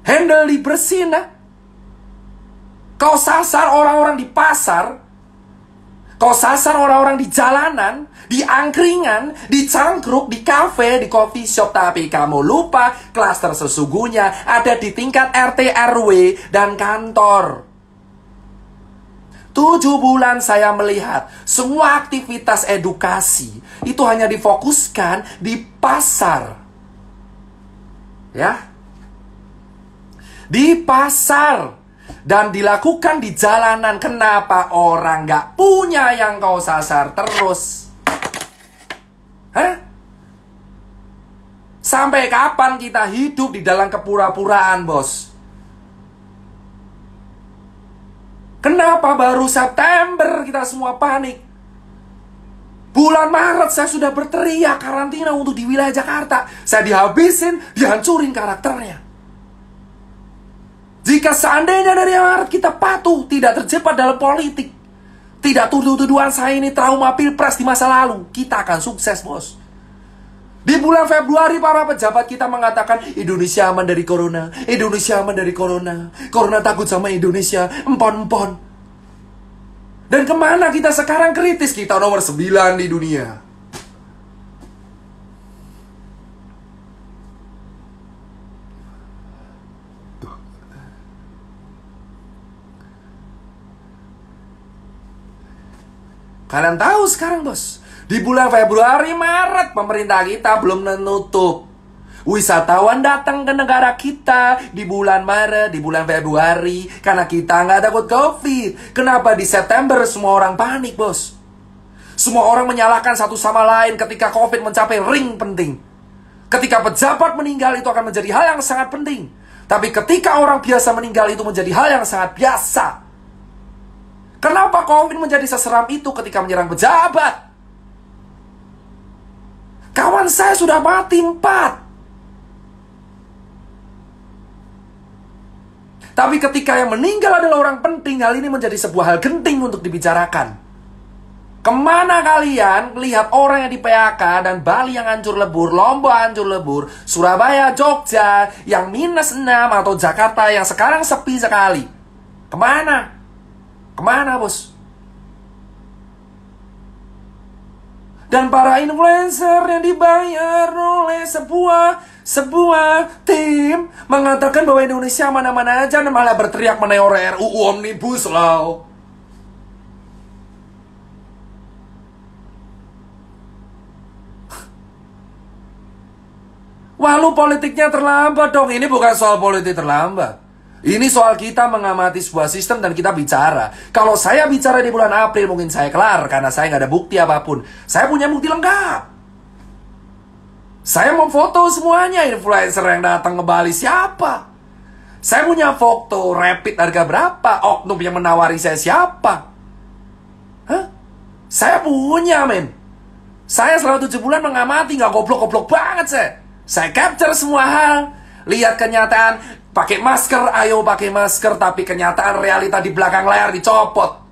Handle dibersihin, ha? Kau sasar orang-orang di pasar, kau sasar orang-orang di jalanan, di angkringan, di cangkruk, di kafe, di coffee shop. Tapi kamu lupa klaster sesungguhnya ada di tingkat RT, RW, dan kantor. 7 bulan saya melihat semua aktivitas edukasi itu hanya difokuskan di pasar. Ya. Di pasar. Dan dilakukan di jalanan. Kenapa orang gak punya yang kau sasar terus? Hah? Sampai kapan kita hidup di dalam kepura-puraan, bos? Kenapa baru September kita semua panik? Bulan Maret saya sudah berteriak karantina untuk di wilayah Jakarta. Saya dihabisin, dihancurin karakternya. Jika seandainya dari Maret kita patuh, tidak terjebak dalam politik, tidak tuduh-tuduhan saya ini trauma pilpres di masa lalu, kita akan sukses, bos. Di bulan Februari para pejabat kita mengatakan Indonesia aman dari corona, Indonesia aman dari corona, corona takut sama Indonesia, empon-empon. Dan kemana kita sekarang kritis? Kita nomor 9 di dunia. Kalian tahu sekarang, bos, di bulan Februari, Maret, pemerintah kita belum menutup. Wisatawan datang ke negara kita di bulan Maret, di bulan Februari, karena kita nggak takut COVID. Kenapa di September semua orang panik, bos? Semua orang menyalahkan satu sama lain ketika COVID mencapai ring penting. Ketika pejabat meninggal itu akan menjadi hal yang sangat penting. Tapi ketika orang biasa meninggal itu menjadi hal yang sangat biasa. Kenapa COVID menjadi seseram itu ketika menyerang pejabat? Kawan saya sudah mati 4. Tapi ketika yang meninggal adalah orang penting, hal ini menjadi sebuah hal genting untuk dibicarakan. Kemana kalian lihat orang yang di PHK dan Bali yang hancur lebur, Lombok hancur lebur, Surabaya, Jogja yang -6 atau Jakarta yang sekarang sepi sekali? Kemana? Kemana, bos? Dan para influencer yang dibayar oleh sebuah tim mengatakan bahwa Indonesia mana-mana aja dan malah berteriak meneor RUU Omnibus Law. Wah, lu politiknya terlambat dong. Ini bukan soal politik terlambat. Ini soal kita mengamati sebuah sistem dan kita bicara. Kalau saya bicara di bulan April mungkin saya kelar karena saya nggak ada bukti apapun. Saya punya bukti lengkap. Saya mau foto semuanya influencer yang datang ke Bali siapa. Saya punya foto rapid harga berapa, oknum yang menawari saya siapa. Hah? Saya punya, men. Saya selama 7 bulan mengamati, nggak goblok-goblok banget saya. Saya capture semua hal. Lihat kenyataan, pakai masker, ayo pakai masker, tapi kenyataan realita di belakang layar dicopot.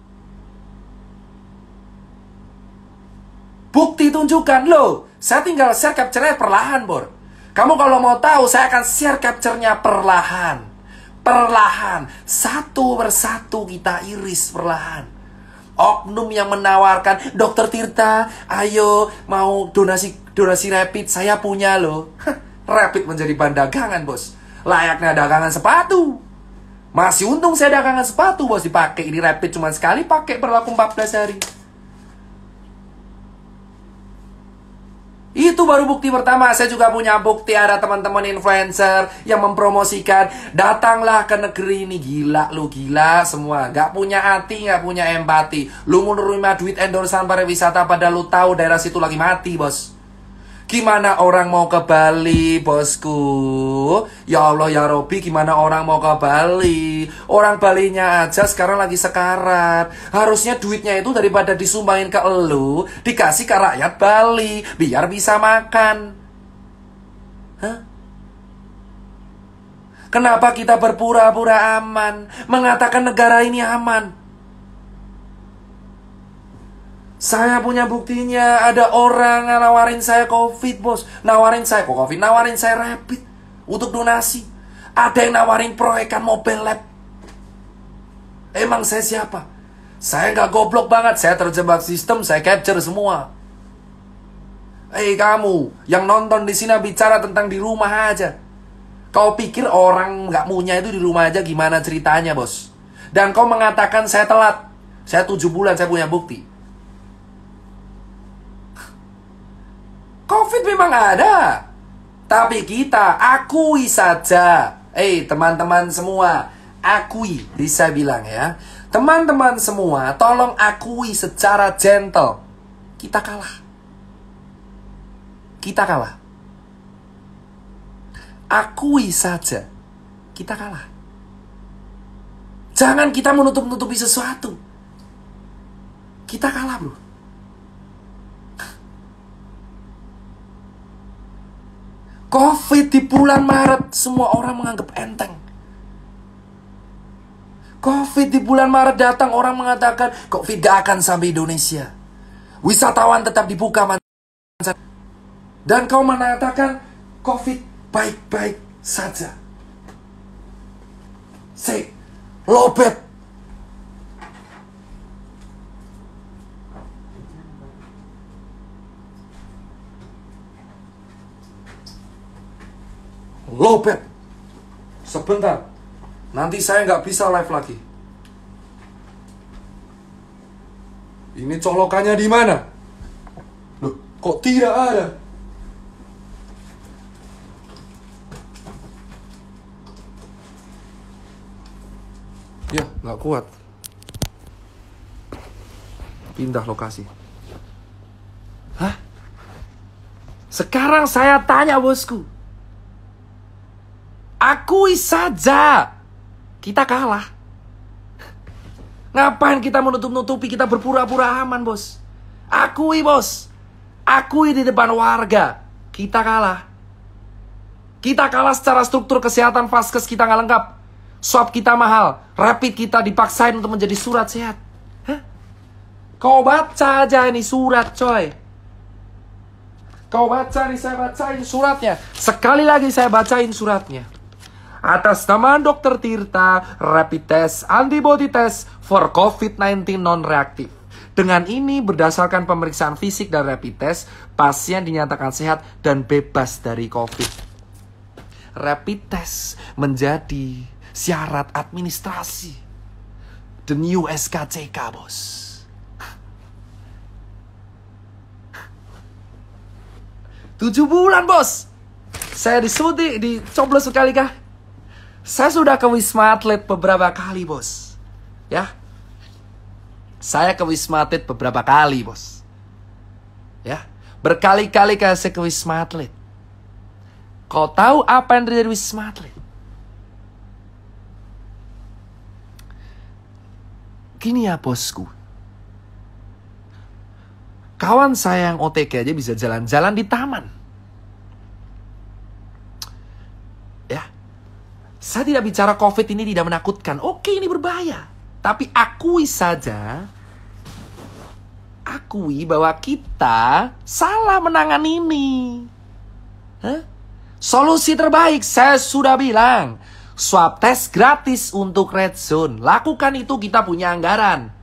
Bukti tunjukkan, loh. Saya tinggal share capture-nya perlahan, Bor. Kamu kalau mau tahu, saya akan share capture-nya perlahan. Perlahan, satu persatu kita iris perlahan. Oknum yang menawarkan, Dokter Tirta, ayo mau donasi rapid, saya punya loh. Rapid menjadi bahan dagangan, bos. Layaknya dagangan sepatu. Masih untung saya dagangan sepatu, bos, dipakai. Ini rapid cuma sekali pakai, berlaku 14 hari. Itu baru bukti pertama. Saya juga punya bukti ada teman-teman influencer yang mempromosikan, datanglah ke negeri ini. Gila lu, gila semua. Gak punya hati, gak punya empati. Lu mau nerima duit endorsan pariwisata padahal lu tahu daerah situ lagi mati, bos. Gimana orang mau ke Bali, bosku? Ya Allah, ya Robi, gimana orang mau ke Bali? Orang Balinya aja sekarang lagi sekarat. Harusnya duitnya itu daripada disumbangin ke elu, dikasih ke rakyat Bali, biar bisa makan. Hah? Kenapa kita berpura-pura aman, mengatakan negara ini aman? Saya punya buktinya. Ada orang yang nawarin saya COVID, bos. Nawarin saya kok COVID, nawarin saya rapid untuk donasi. Ada yang nawarin proyekan mobile lab. Emang saya siapa? Saya nggak goblok banget. Saya terjebak sistem, saya capture semua. Kamu yang nonton di sini bicara tentang di rumah aja. Kau pikir orang nggak punya itu di rumah aja gimana ceritanya, bos? Dan kau mengatakan saya telat. Saya 7 bulan, saya punya bukti. COVID memang ada, tapi kita akui saja. Teman-teman semua, akui, bisa bilang ya. Teman-teman semua, tolong akui secara gentle. Kita kalah. Kita kalah. Akui saja, kita kalah. Jangan kita menutup-nutupi sesuatu. Kita kalah, bro. COVID di bulan Maret, semua orang menganggap enteng. COVID di bulan Maret datang, orang mengatakan COVID gak akan sampai Indonesia. Wisatawan tetap dibuka. Dan kau mengatakan COVID baik-baik saja. Say, lobet. Lobet. Sebentar. Nanti saya nggak bisa live lagi. Ini colokannya di mana? Loh, kok tidak ada? Ya, nggak kuat. Pindah lokasi. Hah? Sekarang saya tanya, bosku. Akui saja, kita kalah. Ngapain kita menutup-nutupi, kita berpura-pura aman, bos? Akui, bos. Akui di depan warga, kita kalah. Kita kalah secara struktur kesehatan, vaskes kita nggak lengkap. Swab kita mahal, rapid kita dipaksain untuk menjadi surat sehat. Hah? Kau baca aja ini surat, coy. Kau baca nih, saya bacain suratnya. Sekali lagi saya bacain suratnya. Atas nama Dokter Tirta, rapid test antibody test for COVID-19 non-reaktif. Dengan ini berdasarkan pemeriksaan fisik dan rapid test, pasien dinyatakan sehat dan bebas dari COVID. Rapid test menjadi syarat administrasi. The new SKCK, bos. Tujuh bulan, bos. Saya disuntik, dicoblos sekali kah? Saya sudah ke Wisma Atlet beberapa kali, bos. Ya. Saya ke Wisma Atlet beberapa kali, bos. Ya. Berkali-kali saya ke Wisma Atlet. Kau tahu apa yang terjadi di Wisma Atlet? Gini ya, bosku. Kawan saya yang OTG aja bisa jalan-jalan di taman. Ya. Saya tidak bicara COVID ini tidak menakutkan. Oke, ini berbahaya. Tapi akui saja, akui bahwa kita salah menangani ini. Hah? Solusi terbaik, saya sudah bilang, swab test gratis untuk red zone. Lakukan itu, kita punya anggaran.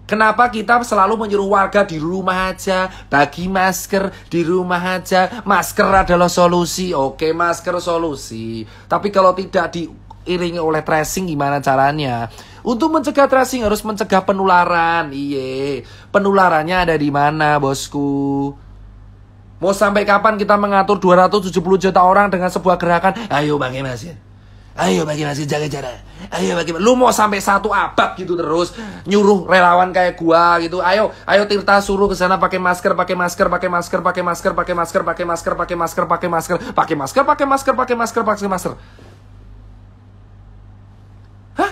Kenapa kita selalu menyuruh warga di rumah aja, bagi masker di rumah aja? Masker adalah solusi. Oke, masker solusi. Tapi kalau tidak diiringi oleh tracing, gimana caranya? Untuk mencegah tracing harus mencegah penularan. Iye, penularannya ada di mana, bosku? Mau sampai kapan kita mengatur 270 juta orang dengan sebuah gerakan? Ayo pakai masker. Ayo bagi masker, jaga jarak. Ayo bagi, lu mau sampai 1 abad gitu terus nyuruh relawan kayak gua gitu. Ayo Tirta suruh ke sana pakai masker, pakai masker, pakai masker, pakai masker, pakai masker, pakai masker, pakai masker, pakai masker, pakai masker, pakai masker, pakai masker, pakai masker. Hah?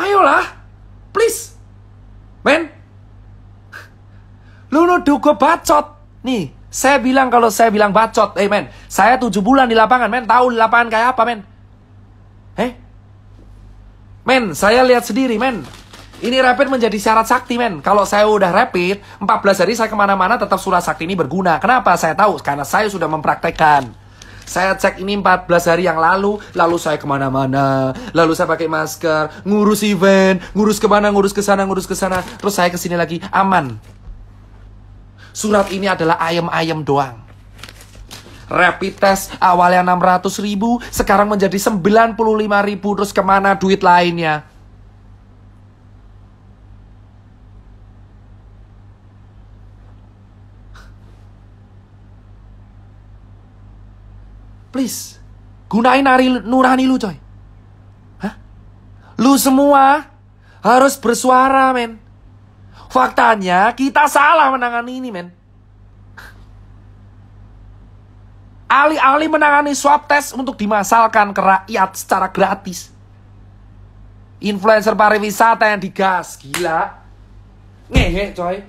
Ayolah, please, men. Lu nuduh gua bacot. Nih, saya bilang kalau saya bilang bacot, men. Saya 7 bulan di lapangan, men. Tahu di lapangan kayak apa, men? Men, saya lihat sendiri, men. Ini rapid menjadi syarat sakti, men. Kalau saya udah rapid, 14 hari saya kemana-mana tetap surat sakti ini berguna. Kenapa? Saya tahu, karena saya sudah mempraktekkan. Saya cek ini 14 hari yang lalu saya kemana-mana. Lalu saya pakai masker, ngurus event, ngurus kemana, ngurus ke sana, ngurus ke sana. Terus saya kesini lagi, aman. Surat ini adalah ayam-ayam doang. Rapid test awalnya 600.000, sekarang menjadi 95.000. Terus kemana duit lainnya? Please, gunain nurani lu, coy. Hah? Lu semua harus bersuara, men. Faktanya kita salah menangani ini, men. Alih-alih menangani swab test untuk dimasalkan ke rakyat secara gratis. Influencer pariwisata yang digas. Gila. Ngehe, coy.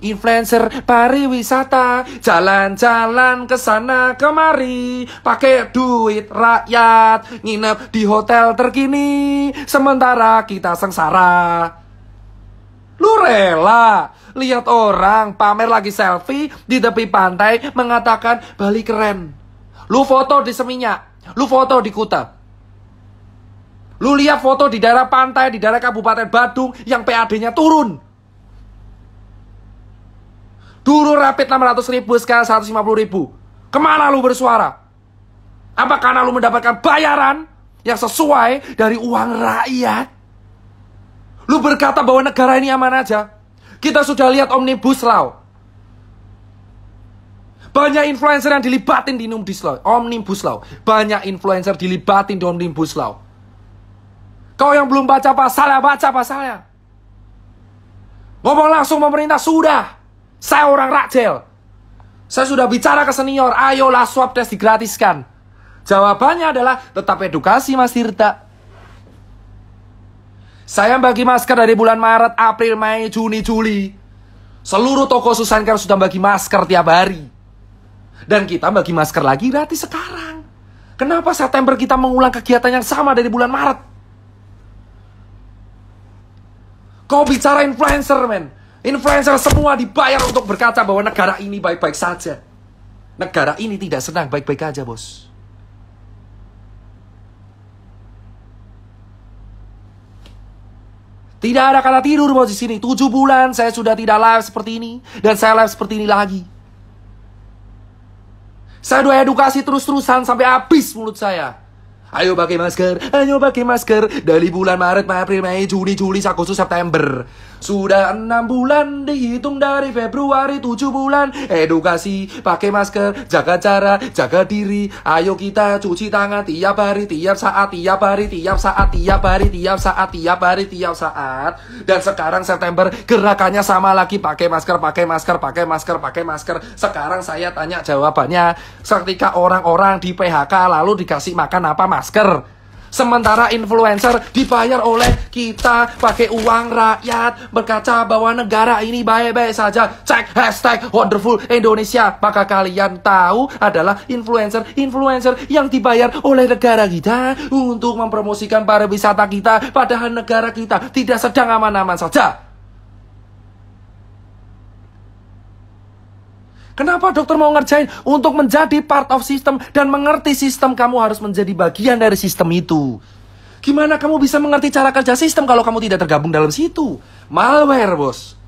Influencer pariwisata jalan-jalan ke sana kemari, pakai duit rakyat, nginep di hotel terkini, sementara kita sengsara. Lu rela lihat orang pamer lagi selfie di tepi pantai mengatakan Bali keren. Lu foto di Seminyak, lu foto di Kuta. Lu lihat foto di daerah pantai, di daerah Kabupaten Badung yang PAD-nya turun. Dulu rapid 600.000, sekarang 150.000. Kemana lu bersuara? Apa karena lu mendapatkan bayaran yang sesuai dari uang rakyat? Lu berkata bahwa negara ini aman aja. Kita sudah lihat Omnibus Law. Banyak influencer yang dilibatin di Omnibus Law. Banyak influencer dilibatin di Omnibus Law. Kau yang belum baca pasalnya, baca pasalnya. Ngomong langsung pemerintah, sudah. Saya orang Rakjel. Saya sudah bicara ke senior, ayolah swab test digratiskan. Jawabannya adalah tetap edukasi, Mas Tirta. Saya bagi masker dari bulan Maret, April, Mei, Juni, Juli. Seluruh toko Susankar sudah bagi masker tiap hari. Dan kita bagi masker lagi gratis sekarang. Kenapa September kita mengulang kegiatan yang sama dari bulan Maret? Kau bicara influencer, men. Influencer semua dibayar untuk berkata bahwa negara ini baik-baik saja. Negara ini tidak senang baik-baik aja, bos. Tidak ada kata tidur, bos, di sini. 7 bulan saya sudah tidak live seperti ini. Dan saya live seperti ini lagi. Saya udah edukasi terus-terusan sampai habis mulut saya. Ayo pakai masker, ayo pakai masker. Dari bulan Maret, April, Mei, Juni, Juli, Agustus, September. Sudah 6 bulan dihitung dari Februari, 7 bulan. Edukasi, pakai masker, jaga jarak, jaga diri. Ayo kita cuci tangan tiap hari, tiap saat, tiap hari, tiap saat, tiap hari, tiap saat, tiap hari, tiap saat. Dan sekarang September gerakannya sama lagi, pakai masker, pakai masker, pakai masker, pakai masker. Sekarang saya tanya jawabannya. Ketika orang-orang di PHK lalu dikasih makan apa? Masker. Sementara influencer dibayar oleh kita pakai uang rakyat, berkaca bahwa negara ini baik-baik saja. Cek hashtag wonderful Indonesia. Maka kalian tahu adalah influencer yang dibayar oleh negara kita untuk mempromosikan pariwisata kita. Padahal negara kita tidak sedang aman-aman saja. Kenapa dokter mau ngerjain? Untuk menjadi part of system dan mengerti sistem, kamu harus menjadi bagian dari sistem itu. Gimana kamu bisa mengerti cara kerja sistem kalau kamu tidak tergabung dalam situ? Malware, bos.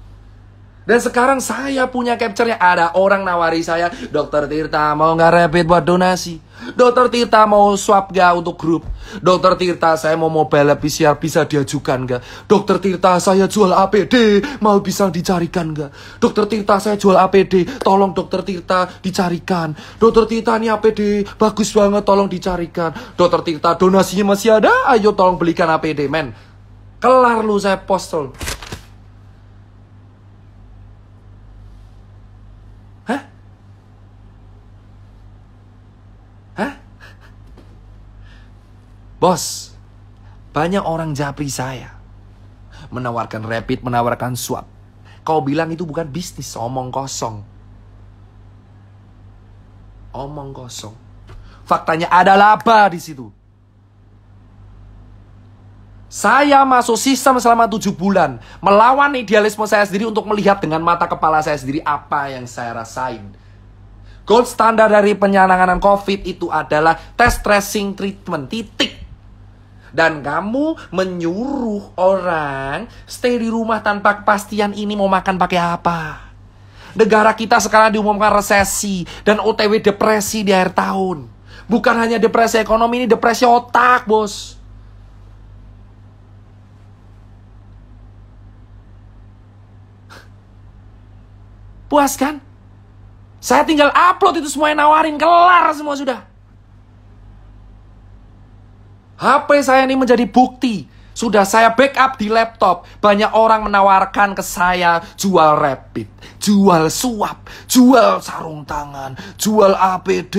Dan sekarang saya punya capture-nya. Ada orang nawari saya, Dokter Tirta mau nggak rapid buat donasi? Dokter Tirta mau swab nggak untuk grup? Dokter Tirta saya mau mobile PCR bisa diajukan nggak? Dokter Tirta saya jual APD, mau bisa dicarikan nggak? Dokter Tirta saya jual APD, tolong Dokter Tirta dicarikan. Dokter Tirta ini APD bagus banget, tolong dicarikan. Dokter Tirta donasinya masih ada, ayo tolong belikan APD, men. Kelar lu saya post tol. Bos, banyak orang japri saya. Menawarkan rapid, menawarkan swab. Kau bilang itu bukan bisnis, omong kosong. Omong kosong. Faktanya ada laba di situ. Saya masuk sistem selama 7 bulan. Melawan idealisme saya sendiri untuk melihat dengan mata kepala saya sendiri apa yang saya rasain. Gold standar dari penanganan COVID itu adalah test, tracing, treatment, titik. Dan kamu menyuruh orang stay di rumah tanpa kepastian ini mau makan pakai apa. Negara kita sekarang diumumkan resesi dan OTW depresi di akhir tahun. Bukan hanya depresi ekonomi, ini depresi otak, bos. Puas kan? Saya tinggal upload itu semua yang nawarin, kelar semua sudah. HP saya ini menjadi bukti. Sudah saya backup di laptop. Banyak orang menawarkan ke saya jual rapid, jual swab, jual sarung tangan, jual APD,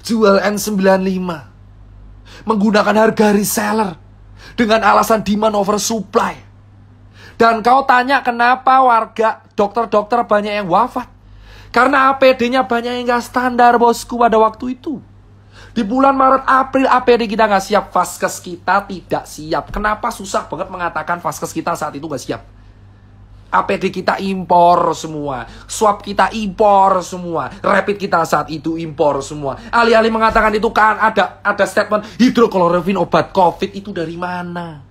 jual N95. Menggunakan harga reseller dengan alasan demand over supply. Dan kau tanya kenapa warga dokter-dokter banyak yang wafat? Karena APD-nya banyak yang gak standar, bosku, pada waktu itu. Di bulan Maret, April, APD kita nggak siap. Vaskes kita tidak siap. Kenapa susah banget mengatakan vaskes kita saat itu nggak siap? APD kita impor semua. Swab kita impor semua. Rapid kita saat itu impor semua. Alih-alih mengatakan itu kan ada statement hidrokloroquine obat COVID. Itu dari mana?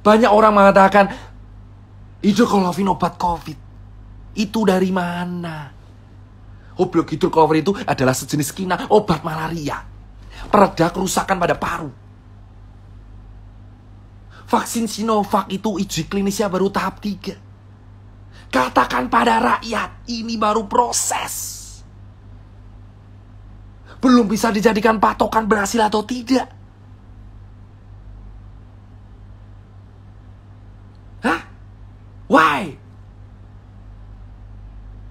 Banyak orang mengatakan hidrokloroquine obat COVID. Itu dari mana? Goblok, hidrokloroquine itu adalah sejenis kina obat malaria. Pereda kerusakan pada paru. Vaksin Sinovac itu uji klinisnya baru tahap 3. Katakan pada rakyat, ini baru proses. Belum bisa dijadikan patokan berhasil atau tidak. Hah? Why?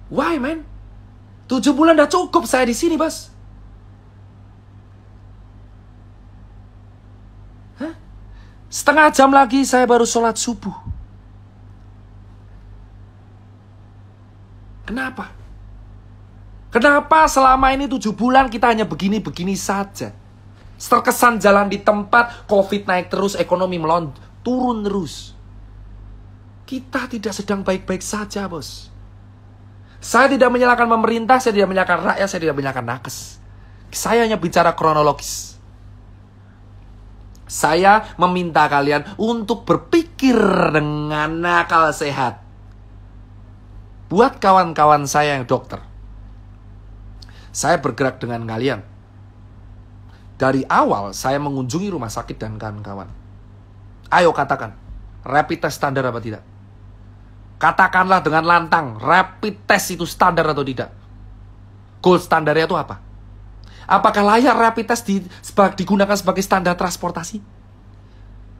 Why, man? 7 bulan udah cukup saya di sini, bos. Hah? Setengah jam lagi saya baru sholat subuh. Kenapa? Kenapa selama ini 7 bulan kita hanya begini-begini saja? Terkesan jalan di tempat, COVID naik terus, ekonomi turun terus. Kita tidak sedang baik-baik saja, bos. Saya tidak menyalahkan pemerintah, saya tidak menyalahkan rakyat, saya tidak menyalahkan nakes. Saya hanya bicara kronologis. Saya meminta kalian untuk berpikir dengan akal sehat. Buat kawan-kawan saya yang dokter, saya bergerak dengan kalian. Dari awal saya mengunjungi rumah sakit dan kawan-kawan. Ayo katakan, rapid test standar apa tidak? Katakanlah dengan lantang, rapid test itu standar atau tidak? Gold standarnya itu apa? Apakah layak rapid test digunakan sebagai standar transportasi?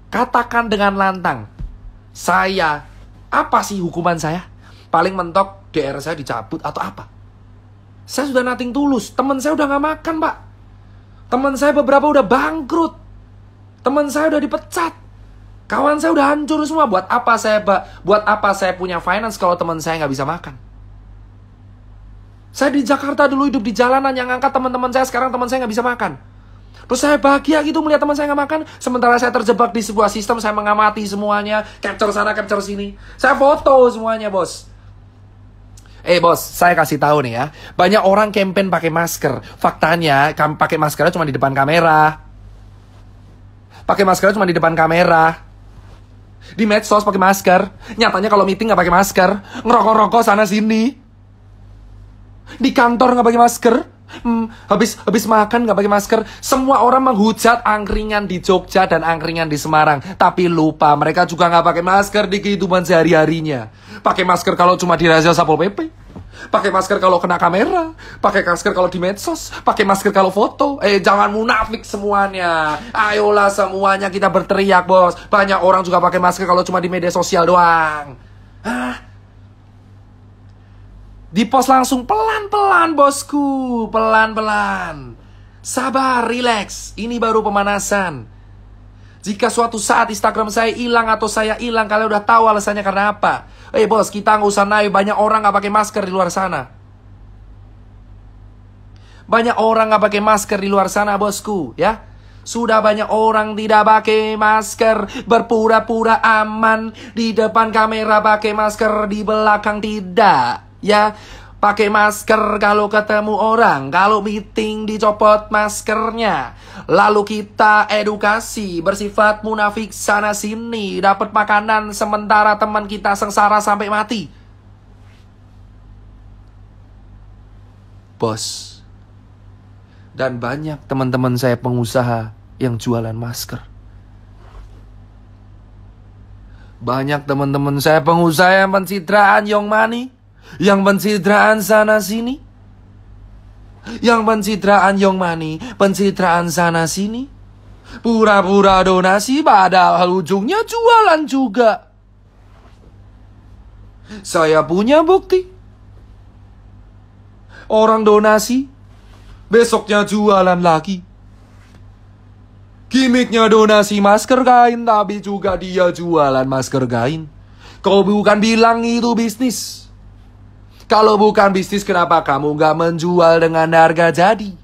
Katakan dengan lantang, apa sih hukuman saya? Paling mentok DR saya dicabut atau apa? Saya sudah nothing tulus. Teman saya udah gak makan, Pak. Teman saya beberapa udah bangkrut. Teman saya udah dipecat. Kawan saya udah hancur semua. Buat apa saya punya finance kalau teman saya gak bisa makan? Saya di Jakarta dulu hidup di jalanan, yang angkat teman-teman saya. Sekarang teman saya gak bisa makan. Terus saya bahagia gitu melihat teman saya gak makan. Sementara saya terjebak di sebuah sistem. Saya mengamati semuanya. Capture sana, capture sini. Saya foto semuanya, bos. Bos, saya kasih tahu nih ya. Banyak orang campaign pakai masker. Faktanya, pakai maskernya cuma di depan kamera. Pakai maskernya cuma di depan kamera. Di medsos pakai masker. Nyatanya kalau meeting nggak pakai masker. Ngerokok-rokok sana sini. Di kantor nggak pakai masker. Habis makan nggak pakai masker. Semua orang menghujat angkringan di Jogja dan angkringan di Semarang. Tapi lupa mereka juga nggak pakai masker di kehidupan sehari-harinya. Pakai masker kalau cuma di razia Satpol PP. Pakai masker kalau kena kamera. Pakai masker kalau di medsos. Pakai masker kalau foto. Jangan munafik semuanya. Ayolah semuanya kita berteriak, bos. Banyak orang juga pakai masker kalau cuma di media sosial doang. Di post langsung pelan-pelan, bosku. Pelan-pelan. Sabar, relax. Ini baru pemanasan. Jika suatu saat Instagram saya hilang atau saya hilang, kalian udah tahu alasannya karena apa. Bos, kita nggak usah naik. Banyak orang nggak pakai masker di luar sana. Banyak orang nggak pakai masker di luar sana, bosku. Ya, sudah banyak orang tidak pakai masker, berpura-pura aman di depan kamera pakai masker, di belakang tidak. Ya, pakai masker kalau ketemu orang, kalau meeting dicopot maskernya. Lalu kita edukasi bersifat munafik sana sini, dapat makanan sementara teman kita sengsara sampai mati. Bos. Dan banyak teman-teman saya pengusaha yang jualan masker. Banyak teman-teman saya pengusaha yang pencitraan Young Money, yang pencitraan sana sini, yang pencitraan Young Money, pencitraan sana sini, pura-pura donasi padahal ujungnya jualan juga. Saya punya bukti. Orang donasi, besoknya jualan lagi. Gimiknya donasi masker kain, tapi juga dia jualan masker kain. Kau bukan bilang itu bisnis. Kalau bukan bisnis, kenapa kamu nggak menjual dengan harga jadi?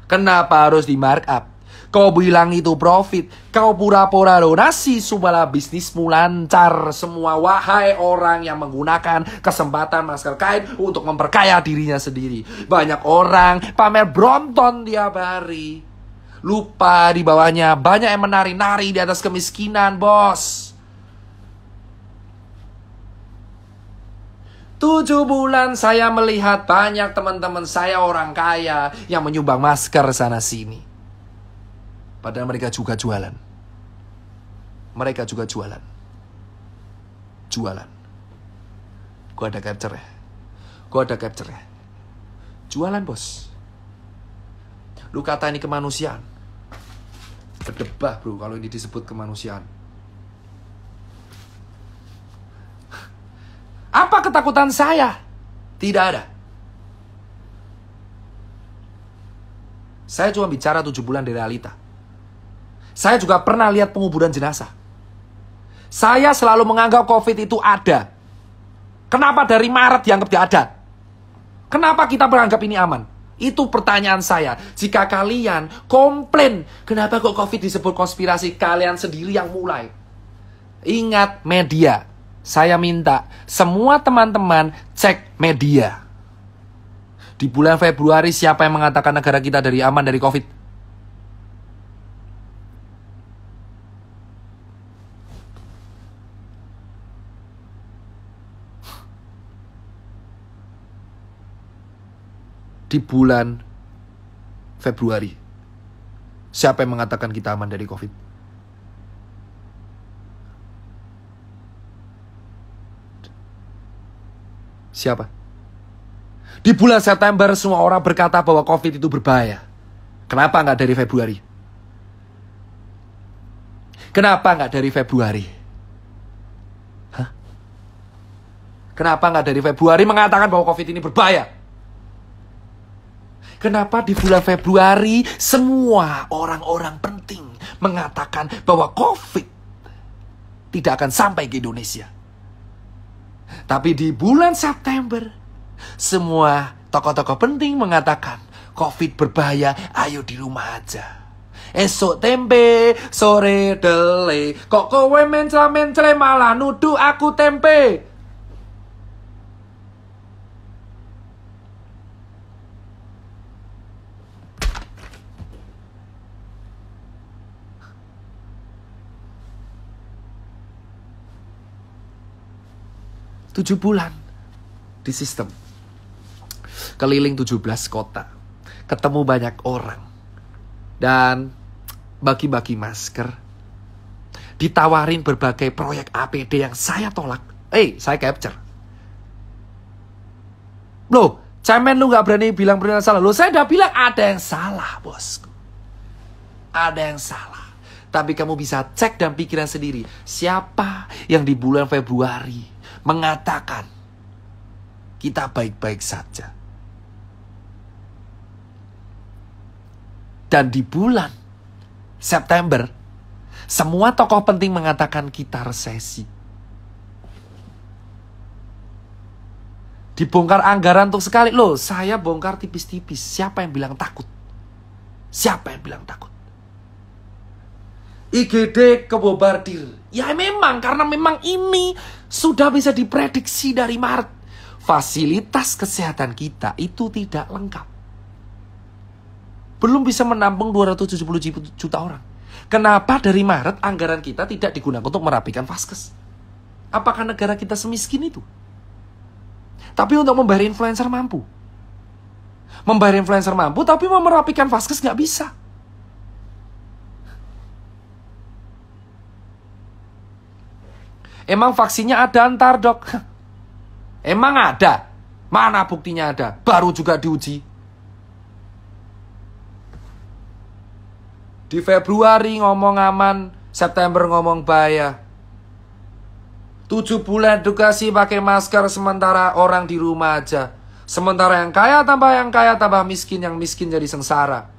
Kenapa harus di markup? Kau bilang itu profit. Kau pura-pura donasi supaya bisnismu lancar semua. Wahai orang yang menggunakan kesempatan masker kain untuk memperkaya dirinya sendiri. Banyak orang pamer Brompton tiap hari. Lupa di bawahnya banyak yang menari-nari di atas kemiskinan, bos. 7 bulan saya melihat banyak teman-teman saya orang kaya yang menyumbang masker sana sini. Padahal mereka juga jualan. Mereka juga jualan. Jualan. Gua ada capture ya. Gua ada capture ya. Jualan, bos. Lu kata ini kemanusiaan. Berdebah, bro, kalau ini disebut kemanusiaan. Apa ketakutan saya? Tidak ada. Saya cuma bicara 7 bulan dari realita. Saya juga pernah lihat penguburan jenazah. Saya selalu menganggap COVID itu ada. Kenapa dari Maret dianggap tidak ada? Kenapa kita menganggap ini aman? Itu pertanyaan saya. Jika kalian komplain, kenapa kok COVID disebut konspirasi? Kalian sendiri yang mulai. Ingat media. Saya minta semua teman-teman cek media. Di bulan Februari siapa yang mengatakan negara kita aman dari COVID? Di bulan Februari siapa yang mengatakan kita aman dari COVID? Siapa? Di bulan September semua orang berkata bahwa COVID itu berbahaya. Kenapa nggak dari Februari? Kenapa nggak dari Februari? Hah? Kenapa nggak dari Februari mengatakan bahwa COVID ini berbahaya? Kenapa di bulan Februari semua orang-orang penting mengatakan bahwa COVID tidak akan sampai ke Indonesia? Tapi di bulan September, semua tokoh-tokoh penting mengatakan COVID berbahaya, ayo di rumah aja. Esok tempe, sore dele, kok kowe mencela-mencela malah nuduh aku tempe. Tujuh bulan di sistem. Keliling 17 kota. Ketemu banyak orang. Dan bagi-bagi masker. Ditawarin berbagai proyek APD yang saya tolak. Saya capture. Loh, cemen lu gak berani bilang benar salah. Loh, saya udah bilang ada yang salah, bosku. Ada yang salah. Tapi kamu bisa cek dan pikiran sendiri. Siapa yang di bulan Februari mengatakan kita baik-baik saja. Dan di bulan September, semua tokoh penting mengatakan kita resesi. Dibongkar anggaran untuk sekali. Loh, saya bongkar tipis-tipis. Siapa yang bilang takut? Siapa yang bilang takut? IGD kebobardir. Ya memang, karena memang ini sudah bisa diprediksi dari Maret. Fasilitas kesehatan kita itu tidak lengkap. Belum bisa menampung 270 juta orang. Kenapa dari Maret anggaran kita tidak digunakan untuk merapikan vaskes? Apakah negara kita semiskin itu? Tapi untuk membayar influencer mampu. Membayar influencer mampu, tapi mau merapikan vaskes nggak bisa. Emang vaksinnya ada ntar, dok? Emang ada? Mana buktinya ada? Baru juga diuji. Di Februari ngomong aman, September ngomong bahaya. 7 bulan edukasi pakai masker, sementara orang di rumah aja. Sementara yang kaya tambah miskin, yang miskin jadi sengsara.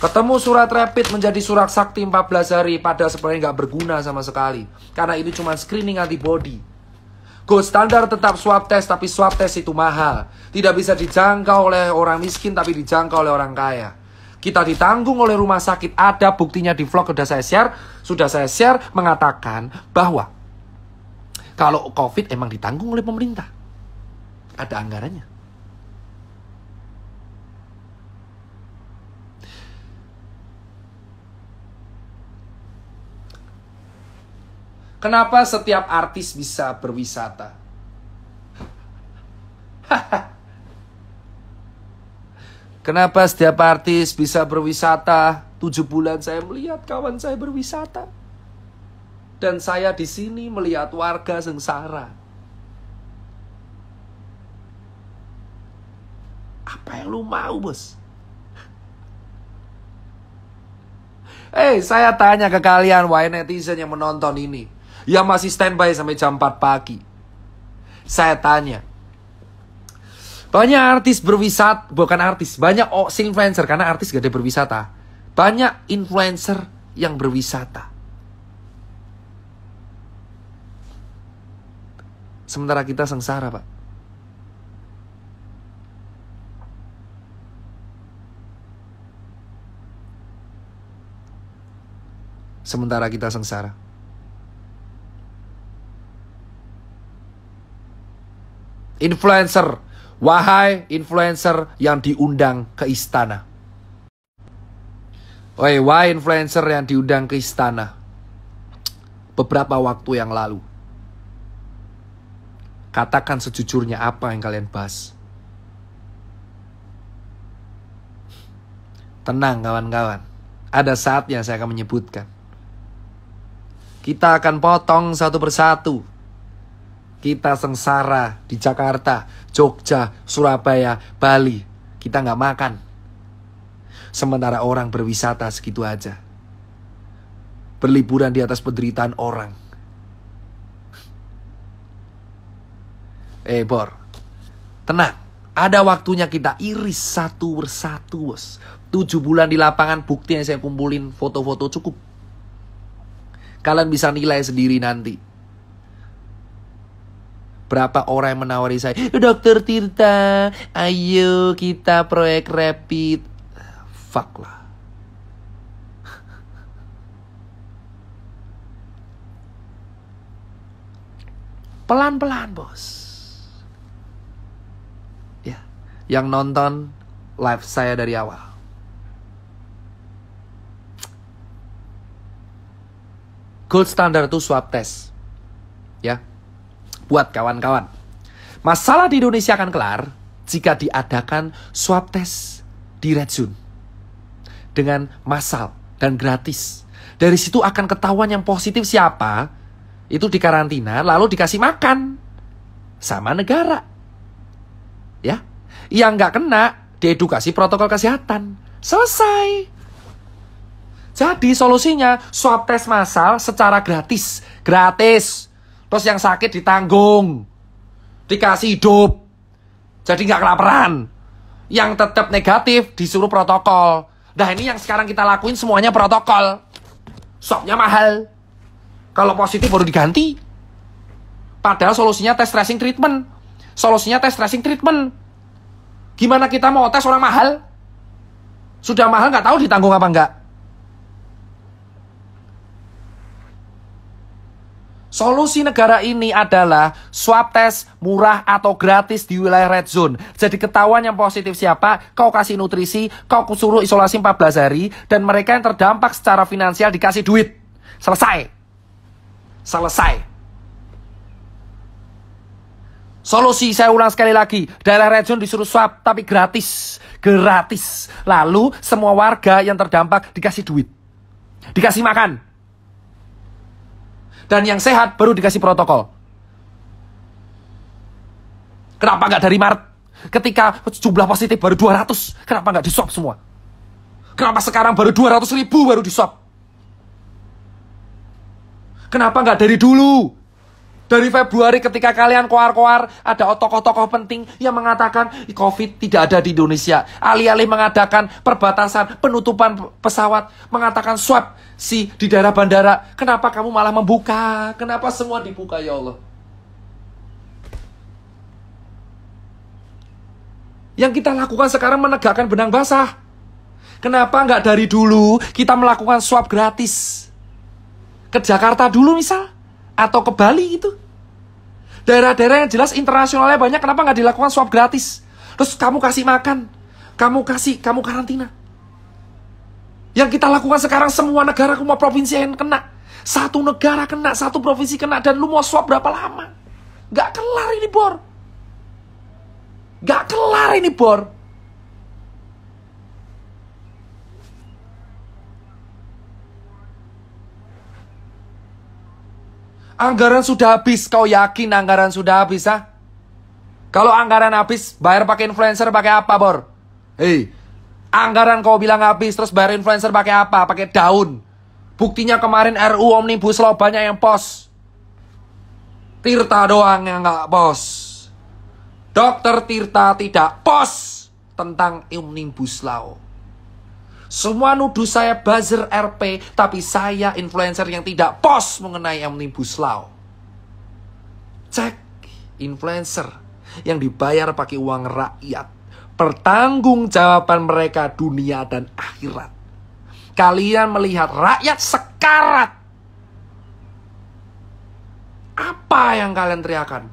Ketemu surat rapid menjadi surat sakti 14 hari, padahal sebenarnya nggak berguna sama sekali. Karena ini cuma screening antibody. Gold standar tetap swab test, tapi swab test itu mahal. Tidak bisa dijangkau oleh orang miskin, tapi dijangkau oleh orang kaya. Kita ditanggung oleh rumah sakit. Ada buktinya di vlog sudah saya share mengatakan bahwa kalau COVID emang ditanggung oleh pemerintah. Ada anggarannya. Kenapa setiap artis bisa berwisata? Kenapa setiap artis bisa berwisata? 7 bulan saya melihat kawan saya berwisata. Dan saya di sini melihat warga sengsara. Apa yang lu mau, bos? Saya tanya ke kalian, wahai netizen yang menonton ini, yang masih standby sampai jam 4 pagi. Saya tanya, banyak artis berwisata, bukan artis, banyak influencer, karena artis gak ada berwisata. Banyak influencer yang berwisata. Sementara kita sengsara, Pak. Sementara kita sengsara. Influencer, wahai influencer yang diundang ke istana. Wahai influencer yang diundang ke istana. Beberapa waktu yang lalu. Katakan sejujurnya apa yang kalian bahas. Tenang kawan-kawan. Ada saatnya saya akan menyebutkan. Kita akan potong satu persatu. Kita sengsara di Jakarta, Jogja, Surabaya, Bali. Kita nggak makan. Sementara orang berwisata segitu aja. Berliburan di atas penderitaan orang. Bor, tenang. Ada waktunya kita iris satu persatu, bos. 7 bulan di lapangan, bukti yang saya kumpulin, foto-foto cukup. Kalian bisa nilai sendiri nanti. Berapa orang yang menawari saya, Dokter Tirta, ayo kita proyek rapid. Fuck lah. Pelan-pelan, bos. Yang nonton live saya dari awal. Gold standard itu swab test. Ya. Buat kawan-kawan. Masalah di Indonesia akan kelar jika diadakan swab test di red zone. Dengan massal dan gratis. Dari situ akan ketahuan yang positif siapa. Itu dikarantina lalu dikasih makan. Sama negara. Ya. Yang nggak kena, diedukasi protokol kesehatan. Selesai. Jadi solusinya, swab test massal secara gratis. Gratis. Terus yang sakit ditanggung. Dikasih hidup. Jadi nggak kelaparan. Yang tetap negatif, disuruh protokol. Nah ini yang sekarang kita lakuin semuanya protokol. Swabnya mahal. Kalau positif baru diganti. Padahal solusinya tes tracing treatment. Solusinya tes tracing treatment. Gimana kita mau tes orang mahal? Sudah mahal nggak tahu ditanggung apa enggak. Solusi negara ini adalah swab test murah atau gratis di wilayah red zone. Jadi ketahuan yang positif siapa, kau kasih nutrisi, kau suruh isolasi 14 hari, dan mereka yang terdampak secara finansial dikasih duit. Selesai. Selesai. Solusi, saya ulang sekali lagi, daerah red zone disuruh swab, tapi gratis. Gratis. Lalu semua warga yang terdampak dikasih duit. Dikasih makan. Dan yang sehat baru dikasih protokol. Kenapa nggak dari Maret? Ketika jumlah positif baru 200, kenapa nggak diswab semua? Kenapa sekarang baru 200.000 baru diswab? Kenapa nggak dari dulu? Dari Februari ketika kalian koar-koar, ada tokoh-tokoh penting yang mengatakan COVID tidak ada di Indonesia. Alih-alih mengadakan perbatasan, penutupan pesawat, mengatakan swab di daerah bandara. Kenapa kamu malah membuka? Kenapa semua dibuka, ya Allah? Yang kita lakukan sekarang menegakkan benang basah. Kenapa nggak dari dulu kita melakukan swab gratis? Ke Jakarta dulu misal? Atau ke Bali gitu. Daerah-daerah yang jelas internasionalnya banyak, kenapa nggak dilakukan swab gratis? Terus kamu kasih makan, kamu karantina. Yang kita lakukan sekarang semua negara, semua provinsi yang kena. Satu negara kena, satu provinsi kena, dan lu mau swab berapa lama? Nggak kelar ini, Bor. Nggak kelar ini, Bor. Anggaran sudah habis. Kau yakin anggaran sudah habis, ha? Kalau anggaran habis, bayar pakai influencer pakai apa, Bor? Hei, anggaran kau bilang habis, terus bayar influencer pakai apa? Pakai daun. Buktinya kemarin RU Omnibus Law banyak yang pos. Tirta doang yang nggak pos. Dokter Tirta tidak pos tentang Omnibus Law. Semua nuduh saya buzzer RP, tapi saya influencer yang tidak post mengenai Omnibus Law. Cek influencer yang dibayar pakai uang rakyat. Pertanggungjawaban mereka dunia dan akhirat. Kalian melihat rakyat sekarat. Apa yang kalian teriakan?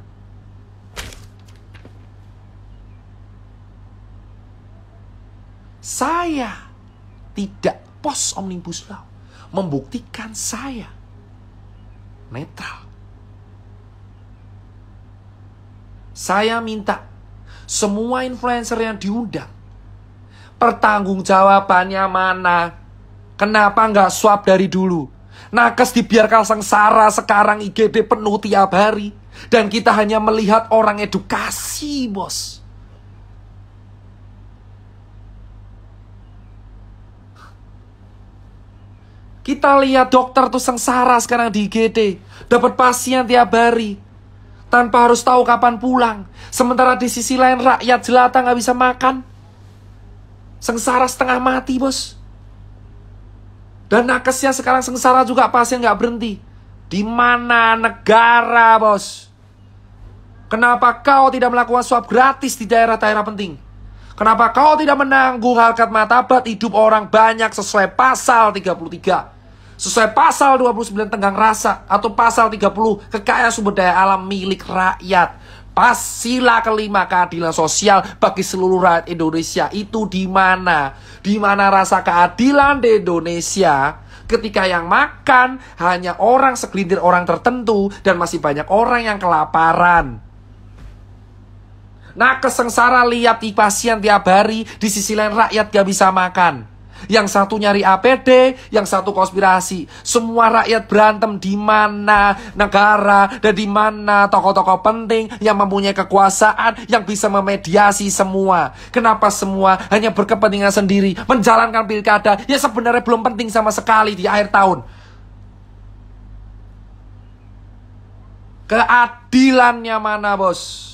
Saya tidak post Omnibus Law. Membuktikan saya netral. Saya minta semua influencer yang diundang, pertanggungjawabannya mana? Kenapa nggak swab dari dulu? Nakes dibiarkan sengsara, sekarang IGD penuh tiap hari. Dan kita hanya melihat orang edukasi, bos. Kita lihat dokter tuh sengsara sekarang di IGD. Dapat pasien tiap hari. Tanpa harus tahu kapan pulang. Sementara di sisi lain rakyat jelata nggak bisa makan. Sengsara setengah mati, bos. Dan nakesnya sekarang sengsara juga, pasien nggak berhenti. Di mana negara, bos? Kenapa kau tidak melakukan swab gratis di daerah-daerah penting? Kenapa kau tidak menanggung harkat martabat hidup orang banyak sesuai pasal 33? Sesuai pasal 29 tenggang rasa atau pasal 30 kekayaan sumber daya alam milik rakyat. Sila kelima, keadilan sosial bagi seluruh rakyat Indonesia. Itu di mana? Di mana rasa keadilan di Indonesia ketika yang makan hanya orang segelintir orang tertentu dan masih banyak orang yang kelaparan. Nah, kesengsara lihat di pasien tiap hari, di sisi lain rakyat gak bisa makan. Yang satu nyari APD, yang satu konspirasi. Semua rakyat berantem di mana negara dan di mana tokoh-tokoh penting yang mempunyai kekuasaan yang bisa memediasi semua. Kenapa semua hanya berkepentingan sendiri, menjalankan pilkada yang sebenarnya belum penting sama sekali di akhir tahun. Keadilannya mana, bos?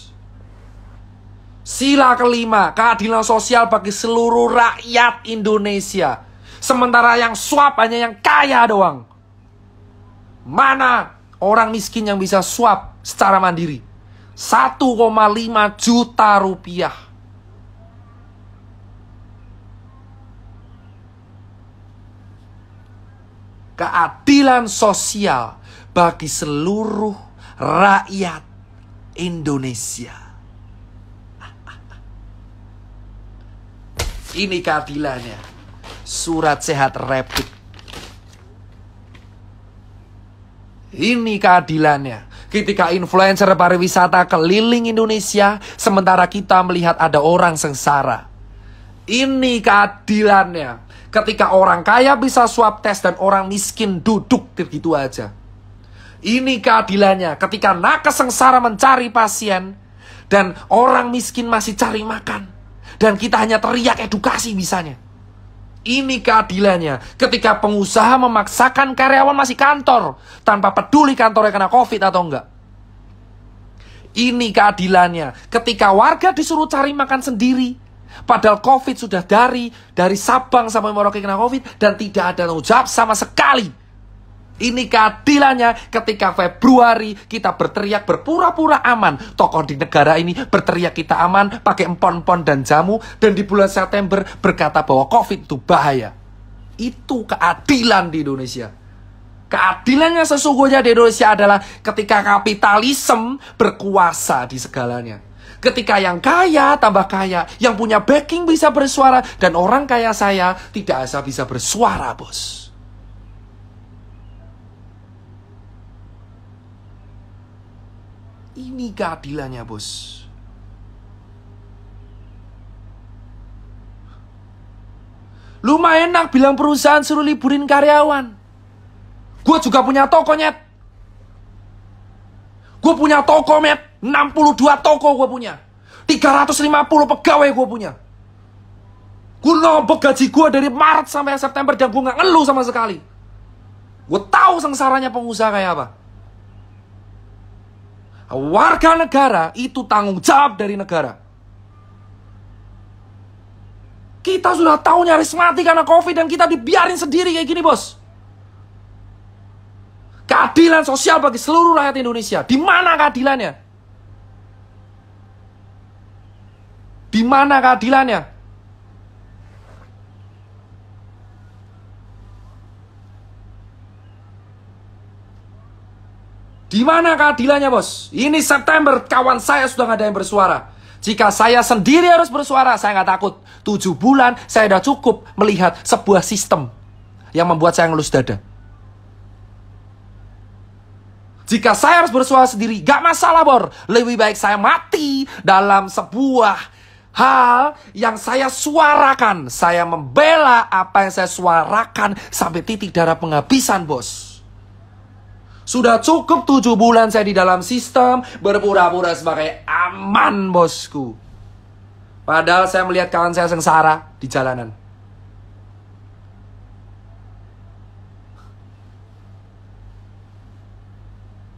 Sila kelima, keadilan sosial bagi seluruh rakyat Indonesia. Sementara yang swab hanya yang kaya doang. Mana orang miskin yang bisa swab secara mandiri? 1,5 juta rupiah. Keadilan sosial bagi seluruh rakyat Indonesia. Ini keadilannya. Surat sehat rapid. Ini keadilannya. Ketika influencer pariwisata keliling Indonesia, sementara kita melihat ada orang sengsara. Ini keadilannya. Ketika orang kaya bisa swab tes dan orang miskin duduk begitu aja. Ini keadilannya. Ketika nakes sengsara mencari pasien dan orang miskin masih cari makan. Dan kita hanya teriak edukasi bisanya. Ini keadilannya. Ketika pengusaha memaksakan karyawan masih kantor tanpa peduli kantornya kena COVID atau enggak. Ini keadilannya. Ketika warga disuruh cari makan sendiri. Padahal COVID sudah dari Sabang sampai Merauke kena COVID. Dan tidak ada tanggung jawab sama sekali. Ini keadilannya ketika Februari kita berteriak berpura-pura aman. Tokoh di negara ini berteriak kita aman pakai empon-empon dan jamu. Dan di bulan September berkata bahwa COVID itu bahaya. Itu keadilan di Indonesia. Keadilannya sesungguhnya di Indonesia adalah ketika kapitalisme berkuasa di segalanya. Ketika yang kaya tambah kaya, yang punya backing bisa bersuara. Dan orang kaya saya tidak bisa bersuara, bos. Ini keadilannya, bos. Lumayan enak bilang perusahaan suruh liburin karyawan. Gue juga punya toko, nyet. Gue punya toko, met. 62 toko gue punya. 350 pegawai gue punya. Gue nombok gaji gue dari Maret sampai September dan gue gak ngeluh sama sekali. Gue tahu sengsaranya pengusaha kayak apa. Warga negara itu tanggung jawab dari negara. Kita sudah tahu nyaris mati karena COVID dan kita dibiarin sendiri kayak gini, bos. Keadilan sosial bagi seluruh rakyat Indonesia. Di mana keadilannya? Di mana keadilannya? Di mana keadilannya, bos? Ini September, kawan saya sudah nggak ada yang bersuara. Jika saya sendiri harus bersuara, saya nggak takut. 7 bulan, saya sudah cukup melihat sebuah sistem yang membuat saya ngelus dada. Jika saya harus bersuara sendiri, gak masalah, bor. Lebih baik saya mati dalam sebuah hal yang saya suarakan. Saya membela apa yang saya suarakan sampai titik darah penghabisan, bos. Sudah cukup 7 bulan saya di dalam sistem, berpura-pura sebagai aman, bosku. Padahal saya melihat kawan saya sengsara di jalanan.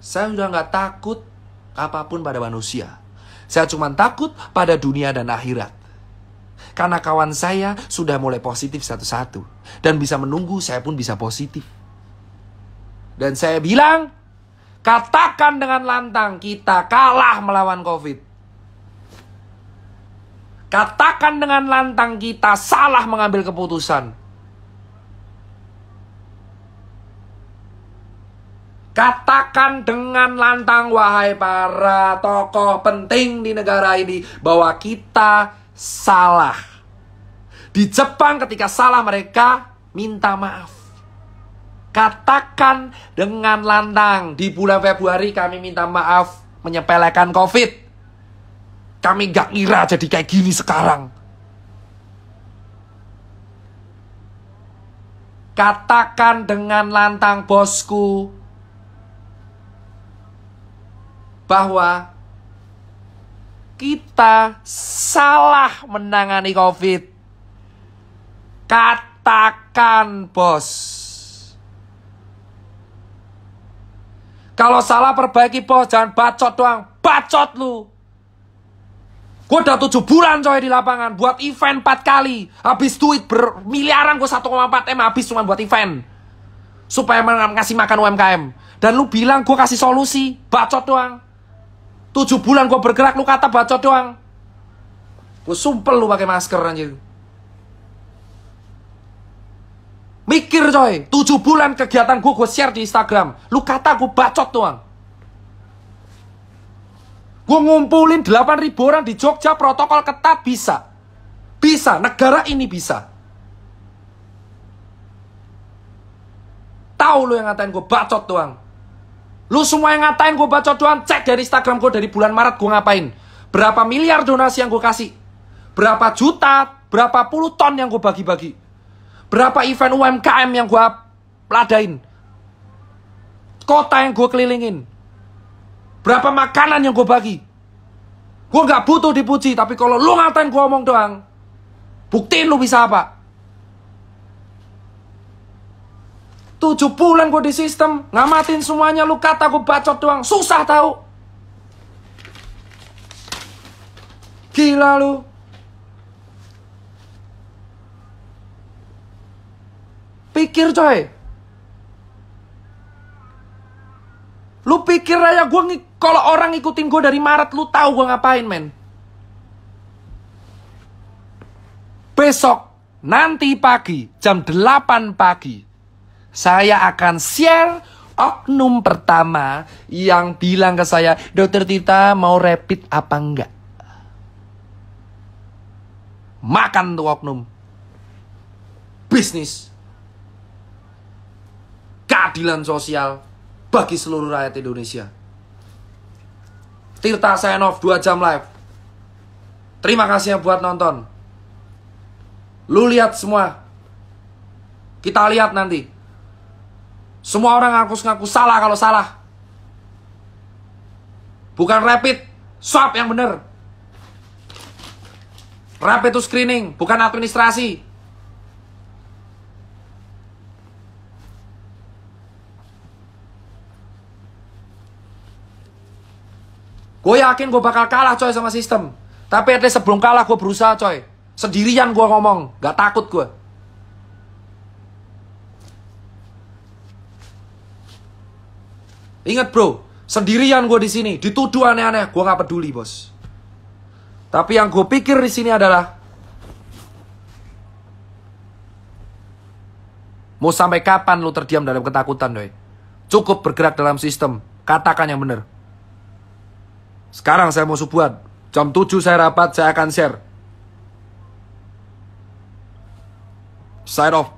Saya sudah nggak takut apapun pada manusia. Saya cuma takut pada dunia dan akhirat. Karena kawan saya sudah mulai positif satu-satu. Dan bisa menunggu saya pun bisa positif. Dan saya bilang, katakan dengan lantang, kita kalah melawan COVID. Katakan dengan lantang, kita salah mengambil keputusan. Katakan dengan lantang, wahai para tokoh penting di negara ini, bahwa kita salah. Di Jepang ketika salah mereka minta maaf. Katakan dengan lantang, di bulan Februari kami minta maaf menyepelekan COVID. Kami gak ngira jadi kayak gini sekarang. Katakan dengan lantang, bosku, bahwa kita salah menangani COVID. Katakan, bos. Kalau salah perbaiki, bos. Jangan bacot doang. Bacot lu. Gue udah 7 bulan coy di lapangan. Buat event 4 kali. Habis duit bermiliaran. Gue 1,4 M habis cuma buat event. Supaya ngasih makan UMKM. Dan lu bilang gue kasih solusi. Bacot doang. 7 bulan gue bergerak, lu kata bacot doang. Gue sumpel lu pakai masker anjir. Mikir coy, 7 bulan kegiatan gue share di Instagram. Lu kata gue bacot doang. Gue ngumpulin 8.000 orang di Jogja, protokol ketat, bisa. Bisa, negara ini bisa. Tahu lu yang ngatain gue bacot doang. Lu semua yang ngatain gue bacot doang, cek dari Instagram gue dari bulan Maret gue ngapain. Berapa miliar donasi yang gue kasih. Berapa juta, berapa puluh ton yang gue bagi-bagi. Berapa event UMKM yang gue ladain. Kota yang gue kelilingin. Berapa makanan yang gue bagi. Gue gak butuh dipuji, tapi kalau lu ngatain gue omong doang, buktiin lu bisa apa. 7 bulan gue di sistem, ngamatin semuanya, lu kata gue bacot doang. Susah tahu. Gila lu. Pikir coy. Lu pikir aja gue kalau orang ngikutin gue dari Maret, lu tahu gue ngapain, men. Besok, nanti pagi, jam 8 pagi. Saya akan share oknum pertama yang bilang ke saya, Dokter Tirta mau rapid apa enggak? Makan tuh oknum. Bisnis. Keadilan sosial bagi seluruh rakyat Indonesia. Tirta sign off 2 jam live. Terima kasih yang buat nonton. Lu lihat semua. Kita lihat nanti. Semua orang ngaku salah kalau salah. Bukan rapid, swab yang bener. Rapid itu screening, bukan administrasi. Gue yakin gue bakal kalah coy sama sistem. Tapi sebelum kalah gue berusaha coy. Sendirian gue ngomong, gak takut gue. Ingat bro, sendirian gue di sini, dituduh aneh-aneh, gue nggak peduli bos. Tapi yang gue pikir di sini adalah, mau sampai kapan lu terdiam dalam ketakutan, doi? Cukup bergerak dalam sistem, katakan yang benar. Sekarang saya mau subuhan, jam 7 saya rapat, saya akan share. Sign off.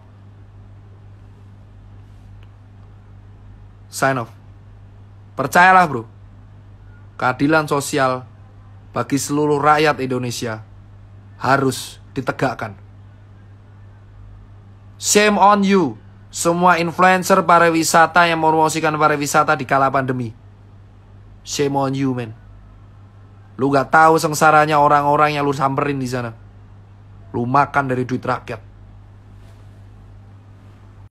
Sign off. Percayalah bro, keadilan sosial bagi seluruh rakyat Indonesia harus ditegakkan. Shame on you Semua influencer pariwisata yang mempromosikan pariwisata di kala pandemi. Shame on you, man. Lu gak tahu sengsaranya orang-orang yang lu samperin di sana. Lu makan dari duit rakyat.